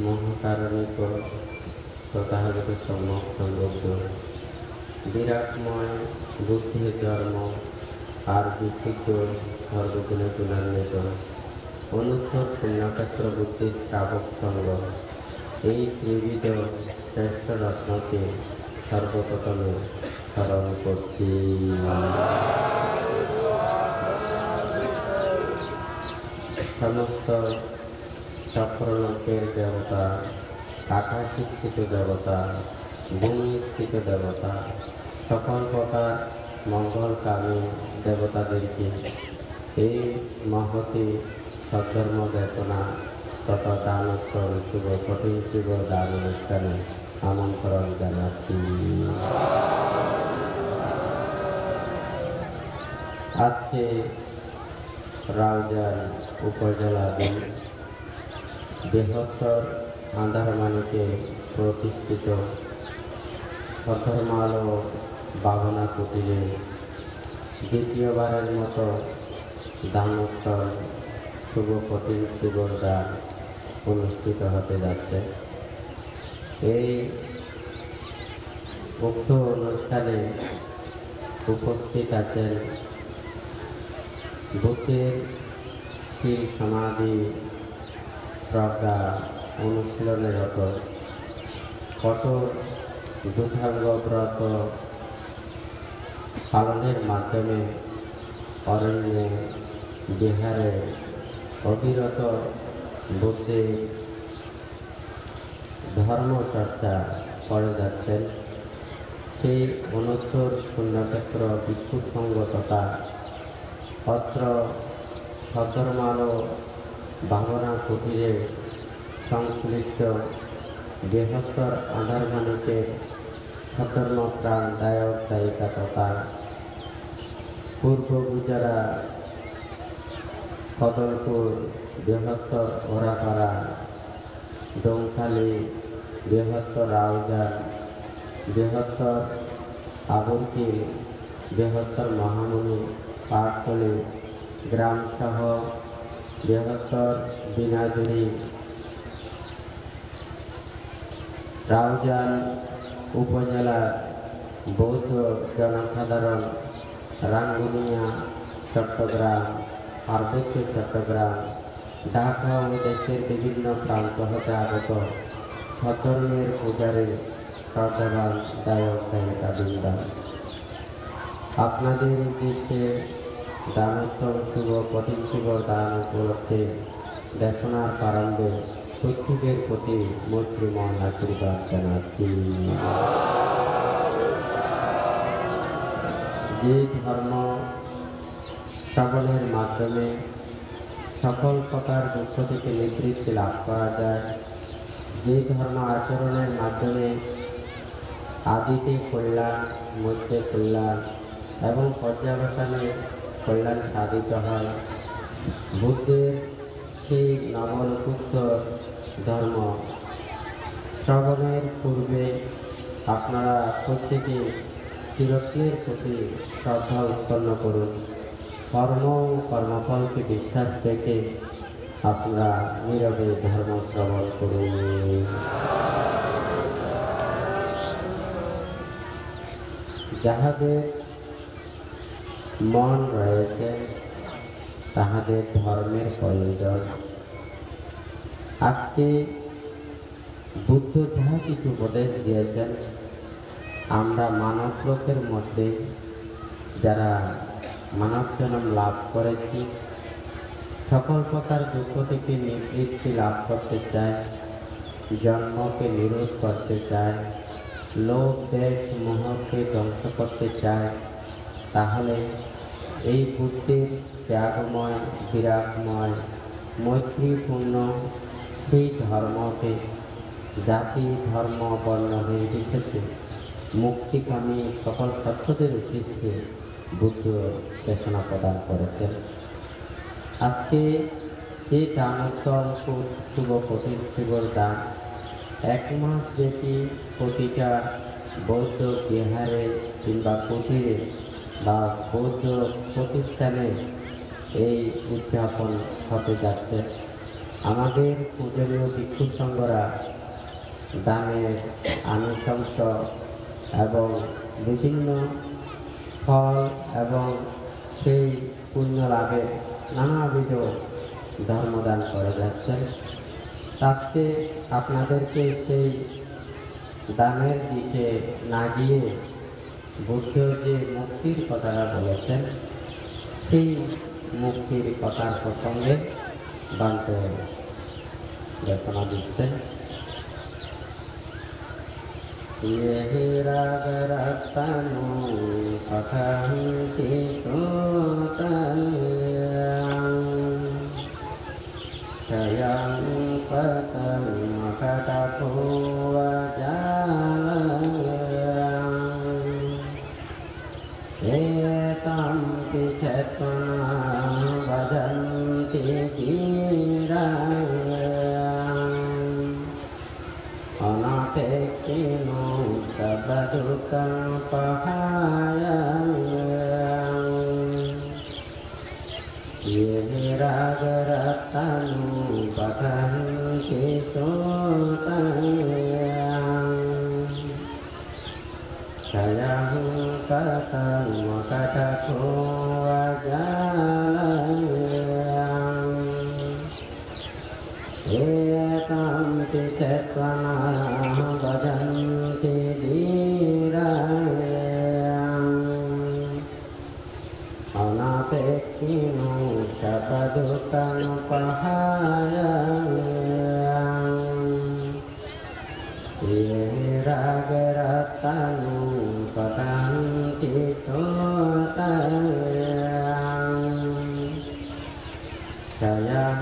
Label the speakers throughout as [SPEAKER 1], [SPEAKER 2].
[SPEAKER 1] মহাকারণিক তথাগত সম্যক সংযুক্ত বিরাটময় বুদ্ধি ধর্ম আর বিশুদ্ধ সর্বগুণে গুণান্বিত অনুত্তর পুণ্যক্ষেত্র বুদ্ধি শ্রাবক সঙ্গ এই ত্রিবিধ শ্রেষ্ঠ রত্নকে সর্বপ্রথমে স্মরণ করছি। সমস্ত চক্রলোকের দেবতা, আকাশস্থিত দেবতা, ভূমিস্থিত দেবতা, সকল প্রকার মঙ্গলকামী দেবতাদেরকে এই মহতি সদ্ধর্ম দেশনা তথা দানোত্তর শুভ কঠিন শিব দান অনুষ্ঠানে আমন্ত্রণ জানাচ্ছি। আজকে রাউজান উপজেলাধীন বৃহত্তর আন্ধারমানিকে প্রতিষ্ঠিত সদ্ধর্মালো ভাবনা কুটিরে দ্বিতীয়বারের মতো দানোত্তর শুভ কঠিন শিবর দান অনুষ্ঠিত হতে যাচ্ছে। এই উক্ত অনুষ্ঠানে উপস্থিত আছেন বুদ্ধের শীল সমাধি প্রজ্ঞা অনুশীলনেরত কঠোর দুধাঙ্গ ব্রত পালনের মাধ্যমে অরণ্যে বিহারে অবিরত বুদ্ধের ধর্মচর্চা করে যাচ্ছেন। সেই অনুত্তর পুণ্যক্ষেত্র ভিক্ষু সংঘ তথা অত্র সদ্ধর্মালো ভাবনা কুটিরে সংশ্লিষ্ট বৃহত্তর আন্ধারমানিকের সদ্ধর্ম প্রাণ দায়ক দায়িকা তথা পূর্ব গুজরা কদলপুর বৃহত্তর ওরাপাড়া ডোমখালি বৃহত্তর রাউজান বৃহত্তর আবুরকিল বৃহত্তর মহামুনি পাটকলি গ্রামসহ বৃহত্তর বিনাজুরি রাউজান উপজেলার বৌদ্ধ জনসাধারণ রাঙ্গুনিয়া চট্টগ্রাম পার্বত্য চট্টগ্রাম ঢাকা ও দেশের বিভিন্ন প্রান্ত হতে আগত সদ্ধর্মের পূজারীর শ্রদ্ধাবান দায়ক দায়িকা বৃন্দা, আপনাদের উদ্দেশ্যে দানোত্তর শুভ কঠিন শিবর দান উপলক্ষে দেশনার প্রারম্ভে প্রত্যেকের প্রতি মৈত্রীময় আশীর্বাদ জানাচ্ছি। যে ধর্ম শ্রবণের মাধ্যমে সকল প্রকার দুঃখ থেকে নিবৃত্তি লাভ করা যায়, যে ধর্ম আচরণের মাধ্যমে আদিতে কল্যাণ, মধ্যে কল্যাণ এবং পর্যাবসানে কল্যাণ সাধিত হয়, বুদ্ধের সেই নবলোকোক্ত ধর্ম শ্রবণের পূর্বে আপনারা প্রত্যেকে চিরত্বের প্রতি শ্রদ্ধা উৎপন্ন করুন। কর্ম ও কর্মফলকে বিশ্বাস রেখে আপনারা নীরবে ধর্ম শ্রবণ করুন। যাহাদের মন রয়েছে তাহাদের ধর্মের প্রয়োজন। আজকে বুদ্ধ যাহা কিছু উপদেশ দিয়েছেন, আমরা মানব লোকের মধ্যে যারা মানব জন্ম লাভ করেছি সকল প্রকার দুঃখ থেকে নিবৃত্তি লাভ করতে চায়, জন্মকে নিরোধ করতে চায়, লোভ দেশ মোহকে ধ্বংস করতে চায়, তাহলে এই বুদ্ধির ত্যাগময় বিরাগময় মৈত্রীপূর্ণ সেই ধর্মকে জাতি ধর্ম বর্ণ নির্বিশেষে মুক্তিকামী সকল সত্যদের উদ্দেশ্যে বুদ্ধ দেশনা প্রদান করেছেন। আজকে যে দানোত্তম শুভ কঠিন শিবর দান 1 মাস ব্যাপী প্রতিটা বৌদ্ধ বিহারে কিংবা কুটিরে বা বৌদ্ধ প্রতিষ্ঠানে এই উদযাপন হতে যাচ্ছে। আমাদের পূজনীয় ভিক্ষু সংঘরা দানের আনুশংস এবং বিভিন্ন ফল এবং সেই পুণ্য লাভের নানাবিধ ধর্মদান করে যাচ্ছেন। আজকে আপনাদেরকে সেই দানের দিকে না গিয়ে বুদ্ধ যে মুক্তির কথাটা বলেছেন সেই মুক্তির কথার প্রসঙ্গে বান্তে দেশনা দিচ্ছেন। यहि रागरत्तनु कथन्ति श्रोतव्यं स्वयं पतं मकटको वजालयं एतं पिछत्वना वदन्ति अनापेक्षिनो सबदुःखं पहायं ये रागरत्तनु पठन्ति श्रोतव्यं स्वयं कथं मकटको वजालयं एतं पिछत्वना वदन्ति धीराः अनापेक्षिनो सबदुःखं पहायं ये रागरत्तनु पठन्ति श्रोतव्यं स्वयं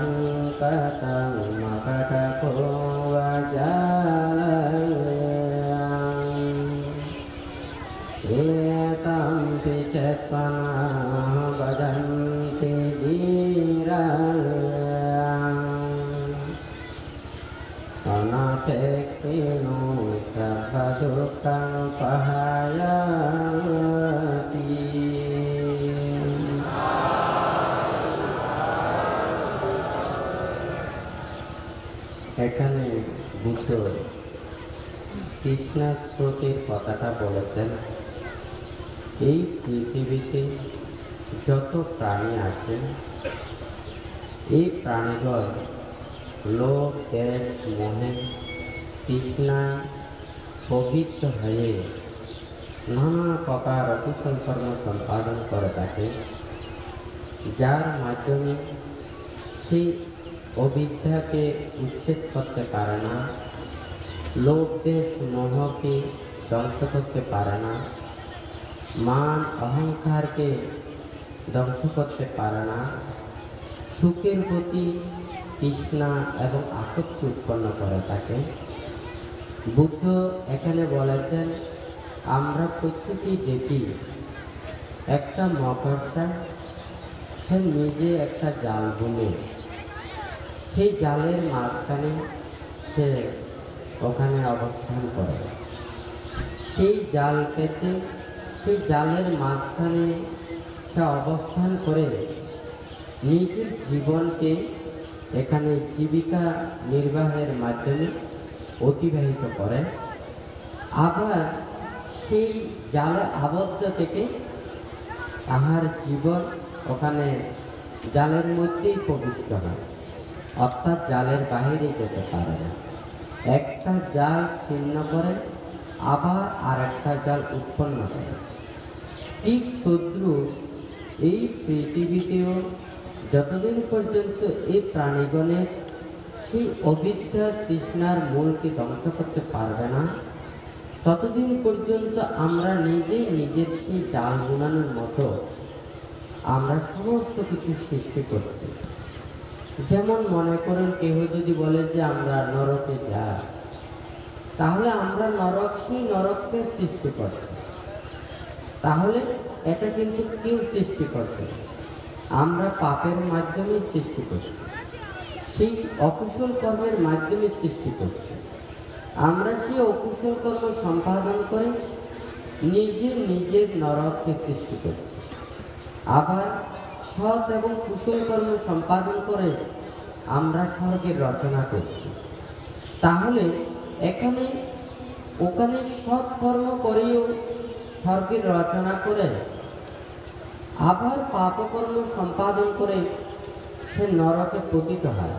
[SPEAKER 1] कथं मकटको वजालयं एतं पिछत्वना वदन्ति धीराः अनापेक्षिनो सबदुःखं पहायति। এখানে বুদ্ধ কৃষ্ণাস্মৃতির কথাটা বলেছেন। এই পৃথিবীতে যত প্রাণী আছে এই প্রাণীগণ লোভ দেশ মোহে তৃষ্ণায় পবিত্র হয়ে নানা প্রকার অকুশল কর্ম সম্পাদন করে থাকে, যার মাধ্যমে সেই অবিদ্যাকে উচ্ছেদ করতে পারে না, লোভ দেশ মোহকে ধ্বংস করতে পারে না, মান অহংকারকে ধ্বংস করতে পারে না, সুখের প্রতি তৃষ্ণা এবং আসক্তি উৎপন্ন করে থাকে। বুদ্ধ এখানে বলেছেন, আমরা প্রত্যেকেই দেখি একটা মাকড়সা সে নিজে একটা জাল বুনে সেই জালের মাঝখানে সে ওখানে অবস্থান করে, সেই জাল পেতে সেই জালের মাঝখানে সে অবস্থান করে নিজের জীবনকে এখানে জীবিকা নির্বাহের মাধ্যমে অতিবাহিত করে। আবার সেই জালে আবদ্ধ থেকে তাহার জীবন ওখানে জালের মধ্যেই প্রবিষ্ট হয়, অর্থাৎ জালের বাহিরে যেতে পারে না। একটা জাল ছিন্ন করে আবার আর একটা জাল উৎপন্ন করে। ঠিক তদ্রূপ এই পৃথিবীতেও যতদিন পর্যন্ত এই প্রাণীগণের সেই অবিদ্যা তৃষ্ণার মূলকে ধ্বংস করতে পারবে না, ততদিন পর্যন্ত আমরা নিজেই নিজের সেই জাল বুনানোর মতো আমরা সমস্ত কিছু সৃষ্টি করছি। যেমন মনে করেন কেউ যদি বলে যে আমরা নরকে যাই, তাহলে আমরা সেই নরককে সৃষ্টি করছি। তাহলে এটা কিন্তু কেউ সৃষ্টি করছে না, আমরা পাপের মাধ্যমে সৃষ্টি করছি, সেই অকুশল কর্মের মাধ্যমে সৃষ্টি করছি। আমরা সেই অকুশল কর্ম সম্পাদন করে নিজের নরককে সৃষ্টি করছি। আবার সৎ এবং কুশল কর্ম সম্পাদন করে আমরা স্বর্গের রচনা করছি। তাহলে ওখানে সৎ কর্ম করেও স্বর্গের রচনা করে, আবার পাপকর্ম সম্পাদন করে সে নরকে পতিত হয়।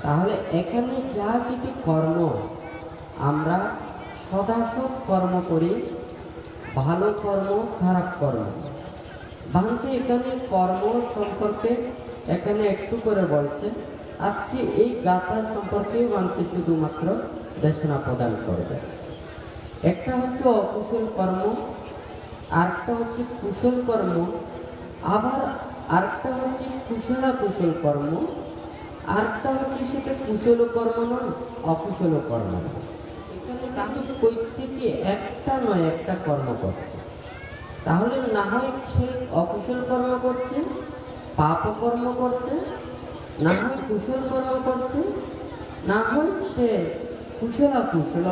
[SPEAKER 1] তাহলে এখানে যা কিছু কর্ম আমরা সদাসৎ কর্ম করি, ভালো কর্ম খারাপ কর্ম ভাঙতে, এখানে কর্ম সম্পর্কে এখানে একটু করে বলছে। আজকে এই গাথা সম্পর্কেও ভাঙতে শুধুমাত্র দেশনা প্রদান করবে। একটা হচ্ছে অকুশল কর্ম, আরেকটা হচ্ছে কুশল কর্ম, আবার আরেকটা হচ্ছে কুশল কর্ম, আরেকটা হচ্ছে সেটা কুশল কর্ম নয়, অকুশল কর্ম নয়। এখানে কিন্তু প্রত্যেকে একটা নয় একটা কর্ম করছে। তাহলে না হয় সে অকুশল কর্ম করছে, পাপ কর্ম করছে, না হয় কুশল কর্ম করছে, না হয় সে কুশল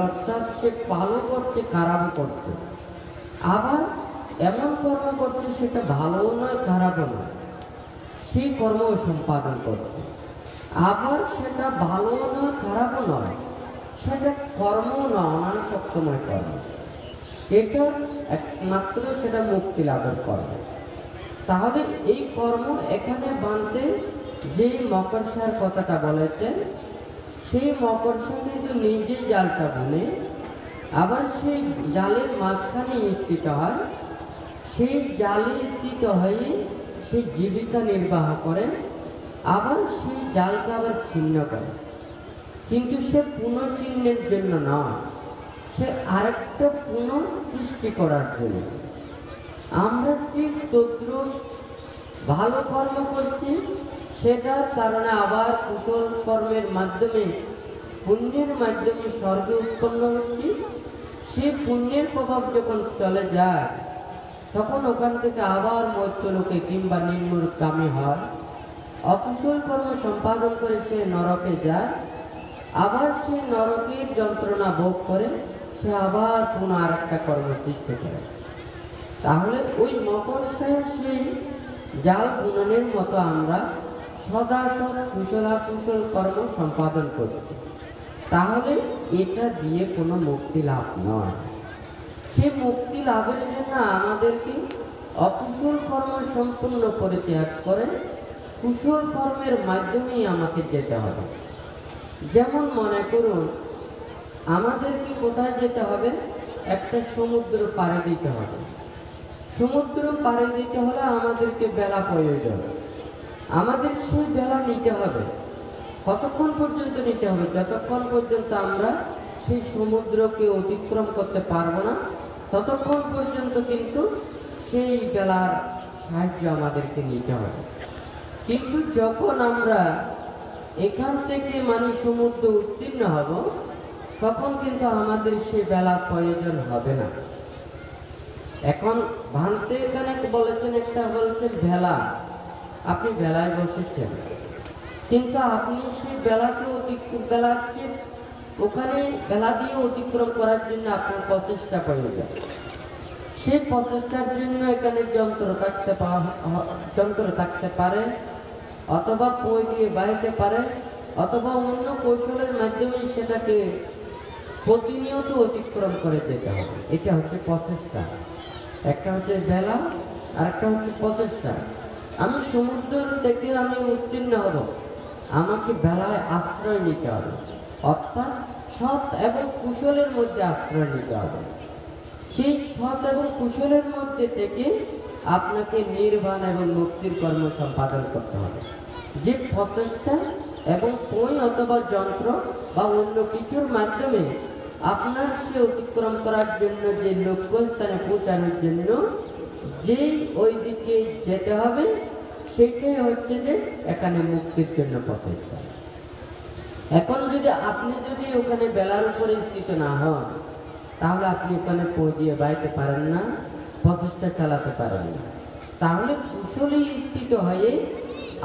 [SPEAKER 1] অর্থাৎ সে ভালো করছে খারাপও করছে। আবার এমন কর্ম করছে সেটা ভালোও নয় খারাপও নয়, সেই কর্ম সম্পাদন করছে। আবার সেটা ভালোও নয় খারাপও নয়, সেটা কর্মও নয়, অনাসক্তময় কর্ম। এটা একমাত্র সেটা মুক্তি লাভের কর্ম। তাহলে এই কর্ম এখানে বানতে যেই মকরসার কথাটা বলেছেন, সেই মকরসা কিন্তু নিজেই জালটা বুনে, আবার সেই জালের মাঝখানে স্থিত হয়, সেই জালে স্থিত হয়ে সে জীবিকা নির্বাহ করে, আবার সেই জালকে আবার ছিন্ন করে। কিন্তু সে পুনঃচিহ্নের জন্য নয়, সে আরেকটা পুনঃ সৃষ্টি করার জন্য। আমরা ঠিক তদ্রুপ ভালো কর্ম করছি, সেটার কারণে আবার কুশল কর্মের মাধ্যমে পুণ্যের মাধ্যমে স্বর্গে উৎপন্ন হচ্ছি। সে পুণ্যের প্রভাব যখন চলে যায়, তখন ওখান থেকে আবার মর্ত্যলোকে কিংবা নিম্নগামী হয়। অকুশল কর্ম সম্পাদন করে সে নরকে যায়, আবার সে নরকের যন্ত্রণা ভোগ করে সে আবার পুনঃ আর একটা কর্ম সৃষ্টি করে। তাহলে ওই মকরসার সেই জাল বুননের মতো আমরা সদা সৎ কুশল কর্ম সম্পাদন করছি। তাহলে এটা দিয়ে কোনো মুক্তি লাভ নয়। সে মুক্তি লাভের জন্য আমাদেরকে অকুশল কর্ম সম্পূর্ণ পরিত্যাগ করে কুশল কর্মের মাধ্যমেই আমাকে যেতে হবে। যেমন মনে করুন, আমাদেরকে কোথায় যেতে হবে? একটা সমুদ্র পাড়ি দিতে হবে। সমুদ্র পাড়ি দিতে হলে আমাদেরকে বেলা প্রয়োজন, আমাদের সেই বেলা নিতে হবে। কতক্ষণ পর্যন্ত নিতে হবে? যতক্ষণ পর্যন্ত আমরা সেই সমুদ্রকে অতিক্রম করতে পারবো না, ততক্ষণ পর্যন্ত কিন্তু সেই বেলার সাহায্য আমাদেরকে নিতে হবে। কিন্তু যখন আমরা এখান থেকে সমুদ্র উত্তীর্ণ হব, তখন কিন্তু আমাদের সেই বেলার প্রয়োজন হবে না। এখন ভান্তে এখানে বলেছেন, একটা বলেছেন ভেলা, আপনি বেলায় বসেছেন, কিন্তু আপনি সেই বেলাকে ওখানে বেলা দিয়ে অতিক্রম করার জন্য আপনার প্রচেষ্টা প্রয়োজন। সেই প্রচেষ্টার জন্য এখানে যন্ত্র থাকতে পারে, অথবা পই দিয়ে বাইতে পারে, অথবা অন্য কৌশলের মাধ্যমে সেটাকে প্রতিনিয়ত অতিক্রম করে যেতে হবে। এটা হচ্ছে প্রচেষ্টা। একটা হচ্ছে বেলা, আর একটা হচ্ছে প্রচেষ্টা। আমি সমুদ্র থেকে আমি উত্তীর্ণ হব, আমাকে বেলায় আশ্রয় নিতে হবে, অর্থাৎ সৎ এবং কুশলের মধ্যে আশ্রয় নিতে হবে। সেই সৎ এবং কুশলের মধ্যে থেকে আপনাকে নির্বাণ এবং মুক্তির কর্ম সম্পাদন করতে হবে। যে প্রচেষ্টা এবং পই অথবা যন্ত্র বা অন্য কিছুর মাধ্যমে আপনার সে অতিক্রম করার জন্য যে লক্ষ্যস্থানে পৌঁছানোর জন্য যেই ওই দিকে যেতে হবে, সেটাই হচ্ছে যে এখানে মুক্তির জন্য প্রচেষ্টা। এখন আপনি যদি ওখানে বেলার উপরে স্থিত না হন, তাহলে আপনি ওখানে পৌঁছিয়ে বাইতে পারেন না, প্রচেষ্টা চালাতে পারেন না। তাহলে কুশলী স্থিত হয়ে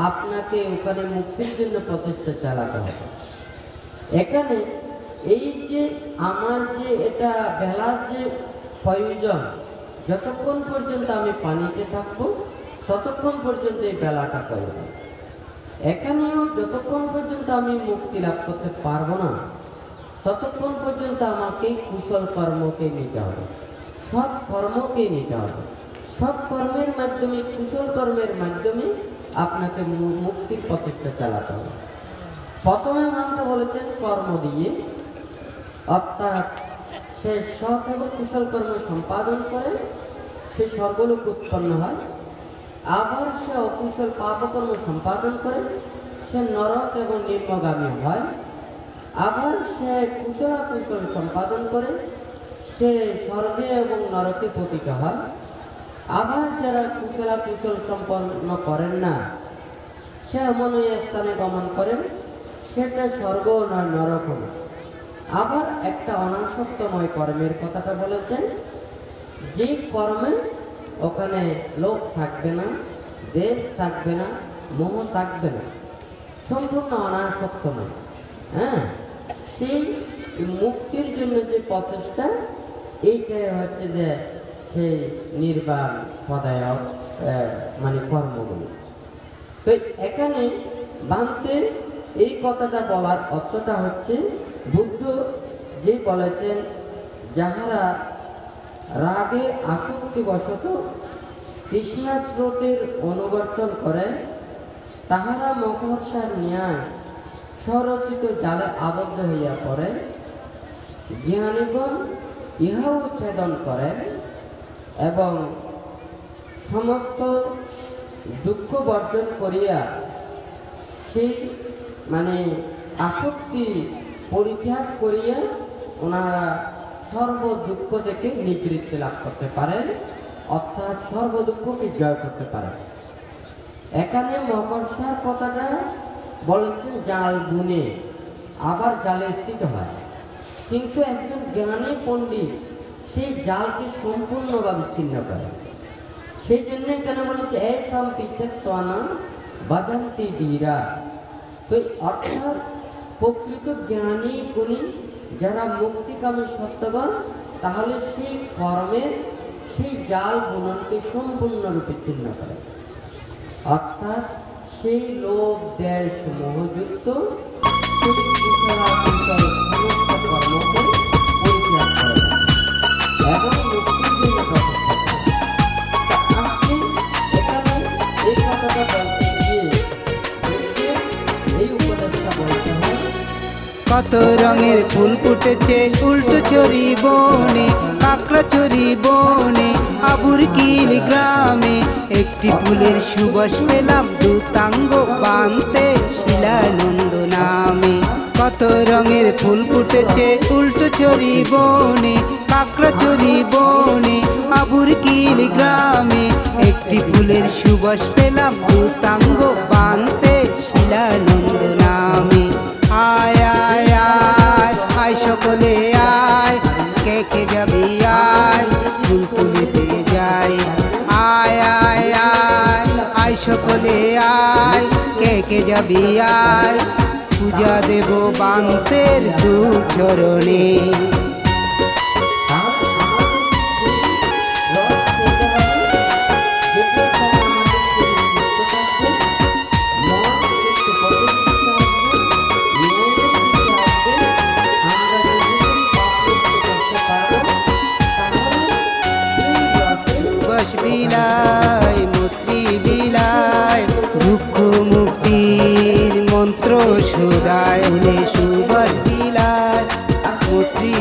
[SPEAKER 1] আপনাকে ওখানে মুক্তির জন্য প্রচেষ্টা চালাতে হবে। এখানে এই যে আমার যে এটা বেলার যে প্রয়োজন, যতক্ষণ পর্যন্ত আমি পানিতে থাকবো ততক্ষণ পর্যন্ত এই বেলাটা প্রয়োজন। এখানেও যতক্ষণ পর্যন্ত আমি মুক্তি লাভ করতে পারবো না, ততক্ষণ পর্যন্ত আমাকে কুশল কর্মকে নিতে হবে, সৎ কর্মকে নিতে হবে। সৎ কর্মের মাধ্যমে, কুশল কর্মের মাধ্যমে আপনাকে মুক্তির প্রচেষ্টা চালাতে হবে। প্রথমে মানতে বলেছেন কর্ম দিয়ে, অর্থাৎ সে সৎ এবং কুশল কর্ম সম্পাদন করে সে স্বর্গলোক উৎপন্ন হয়। আবার সে অকুশল পাপকর্ম সম্পাদন করে সে নরক এবং নিম্নগামী হয়। আবার সে কুশল সম্পাদন করে সে স্বর্গে এবং নরকে পতিত হয়। আবার যারা কুশল সম্পন্ন করেন না, সে এমন স্থানে গমন করেন সেটা স্বর্গ নয়, নরক নয়। আবার একটা অনাসক্তময় কর্মের কথাটা বলেছেন, যে কর্মে ওখানে লোভ থাকবে না, দেশ থাকবে না, মোহ থাকবে না, সম্পূর্ণ অনাসক্তময়। সেই মুক্তির জন্য যে প্রচেষ্টা, এইটাই হচ্ছে যে সেই নির্বাণ পদায়ক মানে কর্মগুলো। তো এখানে ভান্তে এই কথাটা বলার অর্থটা হচ্ছে, বুদ্ধ যে বলেছেন যাহারা রাগে আসক্তিবশত তৃষ্ণা স্রোতের অনুবর্তন করে, তাহারা মকরসার ন্যায় স্বরচিত জালে আবদ্ধ হইয়া পড়ে। জ্ঞানীগণ ইহাও ছেদন করেন এবং সমস্ত দুঃখ বর্জন করিয়া সেই মানে আসক্তি পরিত্যাগ করিয়া ওনারা সর্ব দুঃখ থেকে নিবৃত্তি লাভ করতে পারেন, অর্থাৎ সর্ব দুঃখকে জয় করতে পারেন। এখানে মকরসার কথাটা বলেছেন জাল বুনে আবার জালে স্থিত হয়, কিন্তু একজন জ্ঞানী পণ্ডিত সেই জালকে সম্পূর্ণভাবে ছিন্ন করে। সেই জন্য এখানে বলেছে একম পিছেত্বানা বাজান্তি ধীরা। তো অর্থাৎ প্রকৃত জ্ঞানী গুণী যারা মুক্তিকামী সত্যগণ, তাহলে সেই কর্মের সেই জাল বুননকে সম্পূর্ণরূপে ছিন্ন করে, অর্থাৎ সেই লোভ দেশ মোহযুক্ত সেই সমস্ত কর্মকে পরিত্যাগ করে এবং মুক্তির জন্য প্রচেষ্টা করে। আজকে এখানে এই কথাটা বলতে গিয়ে এই উপদেশটা বলতে হয়,
[SPEAKER 2] কত রঙের ফুল ফুটেছে উল্টো চরি বনে, কাকড়া চরি বনে, আবুর কিল গ্রামে। একটি ফুলের সুবাস পেলাম দুতাঙ্গ বানতে শিলানন্দ নামে। কত রঙের ফুল ফুটেছে উল্টো চরি বনে, কাকড়া চরি বনে, আবুর কিল গ্রামে। একটি ফুলের সুবাস পেলাম দুতাঙ্গ বানতে শিলানন্দ নামে। আয় আয় আয় আয় সকলে আয়, কে কে যাবি আয়, ফুল তুলিতে যাই। আয় আয় আয় আয় সকলে আয়, কে কে যাবি আয়, পূজা দেব বান্তের দু চরণে। বিলায় মূর্তি বিলায়, দুঃখ মুক্তির মন্ত্র সুদায়। সুবাস বিলায় মূর্তি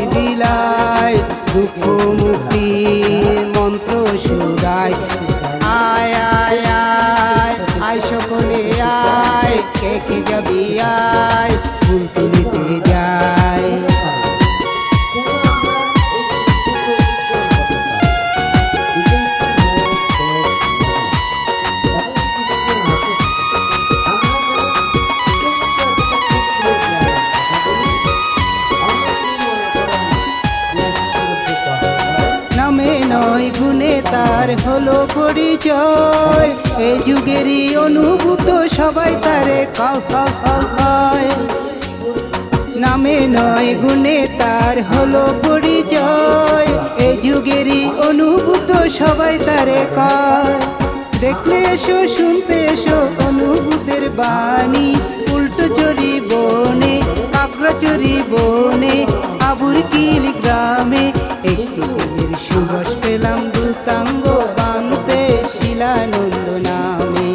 [SPEAKER 2] গুণে তার হলো পরিচয়। এই যুগেরই অনুভূত সবাই তারে কয়। নামে নয় গুণে তার হলো পরিচয়। এই যুগেরই অনুভূত সবাই তারে কয়। দেখলে এসো শুনতে এসো অনুভূতের বাণী, উল্টো চরি বনে কাকড়াচড়ি বনে আবুর কিল গ্রামে একটি ফুলের সুবাস পেলাম দুতাঙ্গ বানতে শিলানন্দ নামে।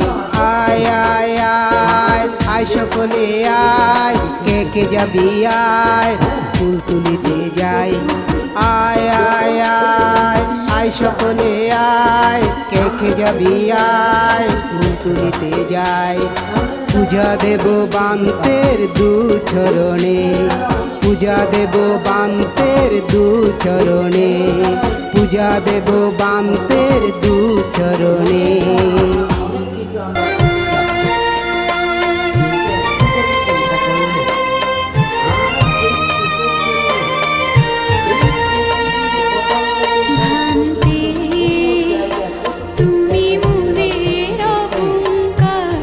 [SPEAKER 2] আয় আয় আয় আয় সকলে আয়, কে কে যাবি আয়, ফুল তুলিতে যাই। আয় আয় আয় আয় সকলে আয়, কে কে যাবি আয়, ফুল তুলিতে যাই। পূজা দেব বান্তের দু চরণে, পূজা দেব বান্তের দু চরণে, পূজা দেব বান্তের দু চরণে।
[SPEAKER 3] তুমি মোদের অহংকার,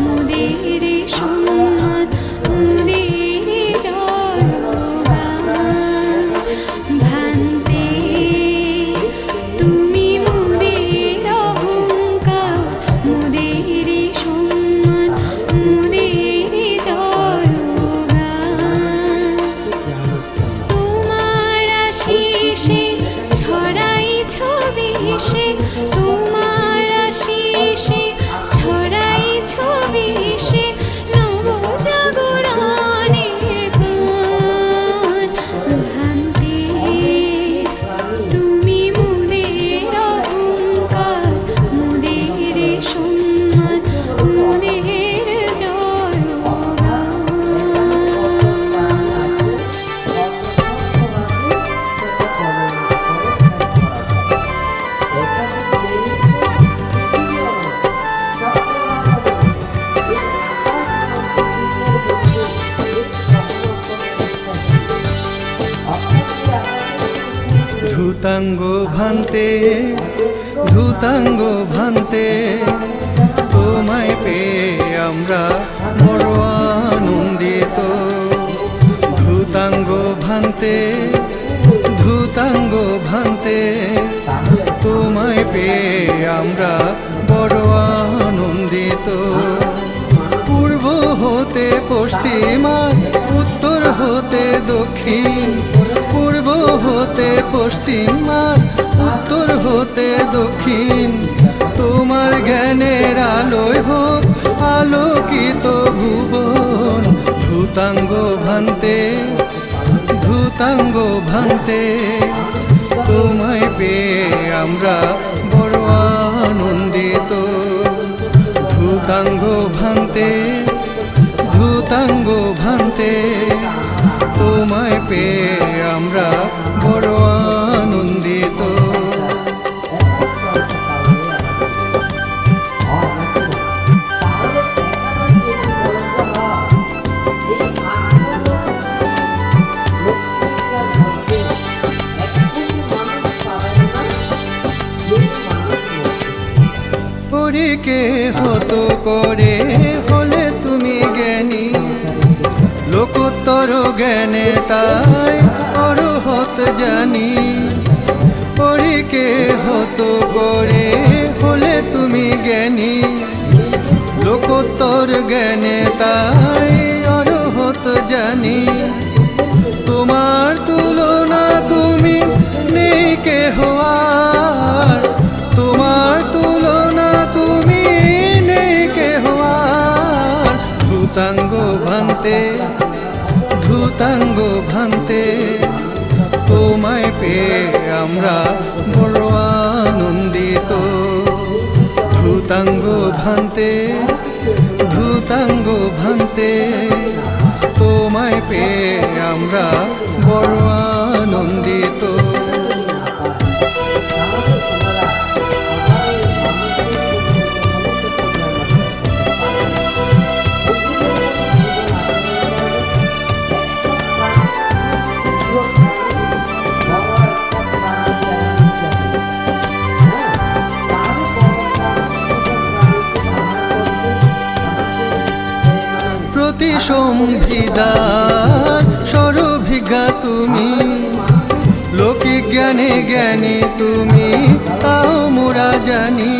[SPEAKER 3] মোদের সম্মান।
[SPEAKER 2] ধূতাঙ্গ ভান্তে ধূতাঙ্গ ভান্তে তোমায় পেয়ে আমরা বড় আনন্দিত ধূতাঙ্গ ভান্তে ধূতাঙ্গ ভান্তে তোমায় পেয়ে আমরা বড় আনন্দিত পূর্ব হতে পশ্চিম আর উত্তর হতে দক্ষিণ পূর্ব হতে পশ্চিম আর উত্তর হতে দক্ষিণ তোমার জ্ঞানের আলোয় হোক আলোকিত ভুবন ধূতাঙ্গ ভান্তে ধূতাঙ্গ ভান্তে তোমায় পেয়ে আমরা বড় আনন্দিত ধূতাঙ্গ ভান্তে ধূতাঙ্গ ভান্তে তোমায় পেয়ে আমরা বড় আনন্দিত কে হতো করে হলে তুমি জ্ঞানী লোকোত্তর জ্ঞানে তাই অরহত জানি পরীকে হতো করে হলে তুমি জ্ঞানী লোকোত্তর জ্ঞানে তাই অরহত জানি তোমার তুলনা তুমি নেই কেহ আর তোমার তুলনা তুমি নেই কেহ আর ধূতাঙ্গ ভান্তে ধূতাঙ্গ ভান্তে তোমায় পেয়ে আমরা বড় আনন্দিত ধূতাঙ্গ ভান্তে ধূতাঙ্গ ভান্তে তোমায় পেয়ে আমরা বড় আনন্দিত সম্ভিদার সরভিজ্ঞা তুমি লৌকিক জ্ঞানে জ্ঞানী তুমি তাও মোরা জানি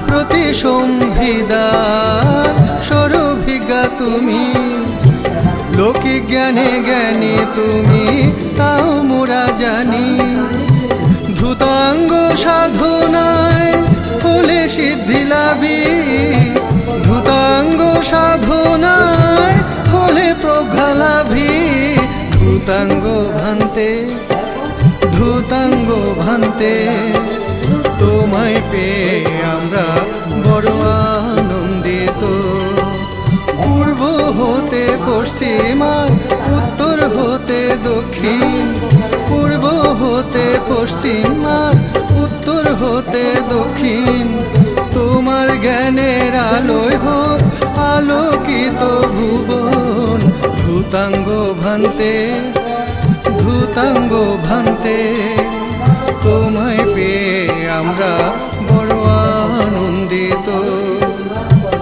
[SPEAKER 2] প্রতি সম্ভিদার সরভিজ্ঞা তুমি লৌকিক জ্ঞানে জ্ঞানী তুমি তাও মোরা জানি ধূতাঙ্গ সাধনায় হলে সিদ্ধি লাভী ধূতাঙ্গ সাধনায় হলে প্রজ্ঞা লাভী ধূতাঙ্গ ভান্তে ধূতাঙ্গ ভান্তে তোমায় পেয়ে আমরা বড় আনন্দিত পূর্ব হতে পশ্চিম আর উত্তর হতে দক্ষিণ পূর্ব হতে পশ্চিম আর উত্তর হতে দক্ষিণ তোমার জ্ঞানের আলোয় হোক আলোকিত ভুবন ধূতাঙ্গ ভান্তে ধূতাঙ্গ ভান্তে তোমায় পেয়ে আমরা বড় আনন্দিত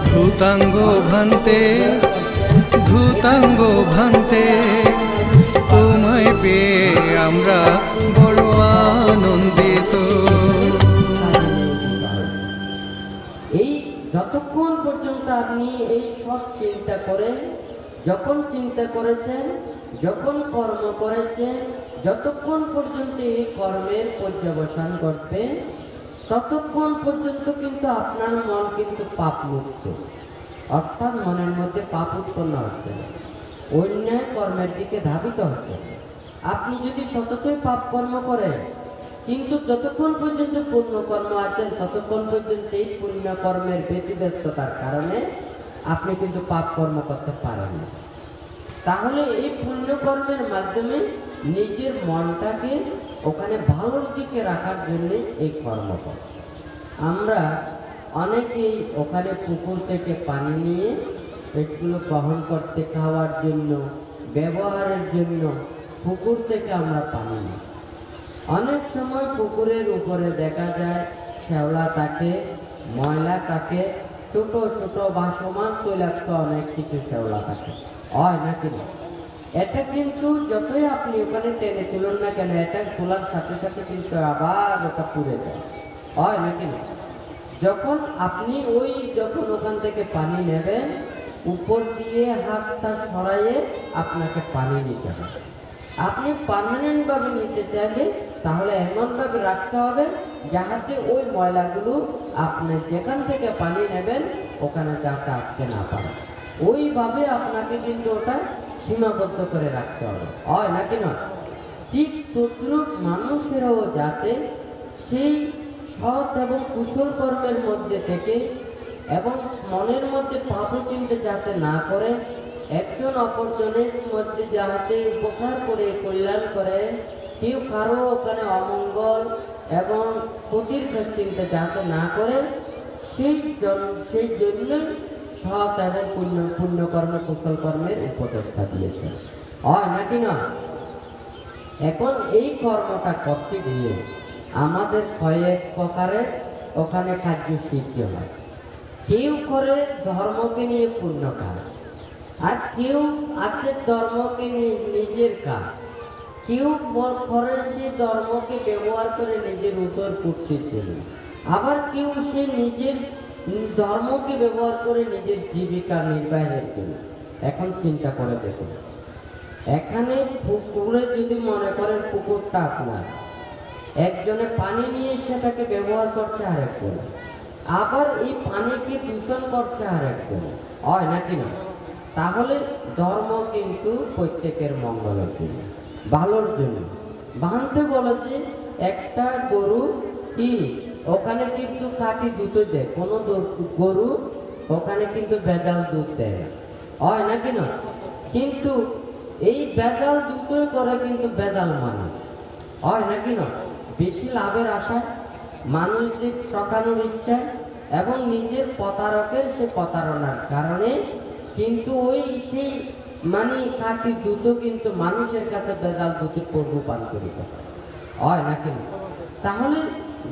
[SPEAKER 2] ধূতাঙ্গ ভান্তে ধূতাঙ্গ ভান্তে তোমায় পেয়ে আমরা বড় আনন্দিত
[SPEAKER 1] এই যতক্ষণ পর্যন্ত আপনি এই সব চিন্তা করেন যখন চিন্তা করেছেন যখন কর্ম করেছেন যতক্ষণ পর্যন্ত এই কর্মের পর্যবসান করবে ততক্ষণ পর্যন্ত কিন্তু আপনার মন কিন্তু পাপ মুক্ত অর্থাৎ মনের মধ্যে পাপ উৎপন্ন হচ্ছে না অন্যায় কর্মের দিকে ধাবিত হচ্ছে না আপনি যদি সততই পাপ কর্ম করেন কিন্তু যতক্ষণ পর্যন্ত পুণ্য কর্ম আছেন ততক্ষণ পর্যন্ত এই পুণ্য কর্মের ব্যতিব্যস্ততার কারণে আপনি কিন্তু পাপ কর্ম করতে পারেন না তাহলে এই পুণ্য কর্মের মাধ্যমে নিজের মনটাকে ওখানে ভালোর দিকে রাখার জন্য এই কর্ম করে আমরা অনেকেই ওখানে পুকুর থেকে পানি নিয়ে পেটগুলো বহন করতে খাওয়ার জন্য ব্যবহারের জন্য পুকুর থেকে আমরা পানি নিই অনেক সময় পুকুরের উপরে দেখা যায় শ্যাওলা থাকে, ময়লা থাকে, ছোট ছোট ভাসমান তৈলাক্ত অনেক কিছু শ্যাওলা থাকে, হয় নাকি না? এটা কিন্তু যতই আপনি ওখানে টেনে তুলুন না কেন, এটা তোলার সাথে সাথে কিন্তু আবার ওটা পুড়ে যায়, হয় নাকি না? যখন আপনি যখন ওখান থেকে পানি নেবেন, উপর দিয়ে হাতটা সরাইয়ে আপনাকে পানি নিতে হবে। আপনি পার্মানেন্টভাবে নিতে চাইলে তাহলে এমনভাবে রাখতে হবে যাহাতে ওই ময়লাগুলো আপনি যেখান থেকে পানি নেবেন ওখানে যাতে আসতে না পারে, ওইভাবে আপনাকে কিন্তু ওটা সীমাবদ্ধ করে রাখতে হবে, হয় নাকি না? ঠিক তদ্রূপ মানুষেরাও যাতে সেই সৎ এবং কুশল কর্মের মধ্যে থেকে এবং মনের মধ্যে পাপ চিন্তা যাতে না করে, একজন অপরজনের মধ্যে যাতে উপকার করে কল্যাণ করে, কেউ কারো ওখানে অমঙ্গল এবং ক্ষতির চিন্তা যাতে না করে, সেই জন্যই সৎ এবং পুণ্যকর্ম কুশল কর্মের উপদেষ্টা দিয়েছেন, হয় নাকি না? এখন এই কর্মটা করতে গিয়ে আমাদের কয়েক প্রকারের ওখানে কার্য সিদ্ধি হয়। কেউ করে ধর্মকে নিয়ে পুণ্য কাজ, আর কেউ আছে ধর্মকে নিয়ে নিজের কাজ, কেউ করে সে ধর্মকে ব্যবহার করে নিজের উদর পূর্তির জন্য, আবার কেউ সে নিজের ধর্মকে ব্যবহার করে নিজের জীবিকা নির্বাহের জন্য। এখন চিন্তা করে দেখুন, এখানে পুকুরে যদি মনে করেন পুকুরটা আপনার, একজনে পানি নিয়ে সেটাকে ব্যবহার করছে আরেকজন, আবার এই পানিকে দূষণ করছে আরেকজন, হয় নাকি না? তাহলে ধর্ম কিন্তু প্রত্যেকের মঙ্গলের জন্য, ভালোর জন্য। বানতে বলে যে একটা গরু কি ওখানে কিন্তু খাঁটি দুধ দেয়, কোনো গরু ওখানে কিন্তু ভেজাল দুধ দেয় না, হয় নাকি না? কিন্তু এই ভেজাল দুধই করে কিন্তু ভেজাল মানুষ, হয় নাকি না? বেশি লাভের আশায়, মানুষদের ঠকানোর ইচ্ছা এবং নিজের প্রতারকের সে প্রতারণার কারণে কিন্তু সেই খাঁটি দুধ কিন্তু মানুষের কাছে ভেজাল দুধে রূপান্তরিত হয় নাকি না? তাহলে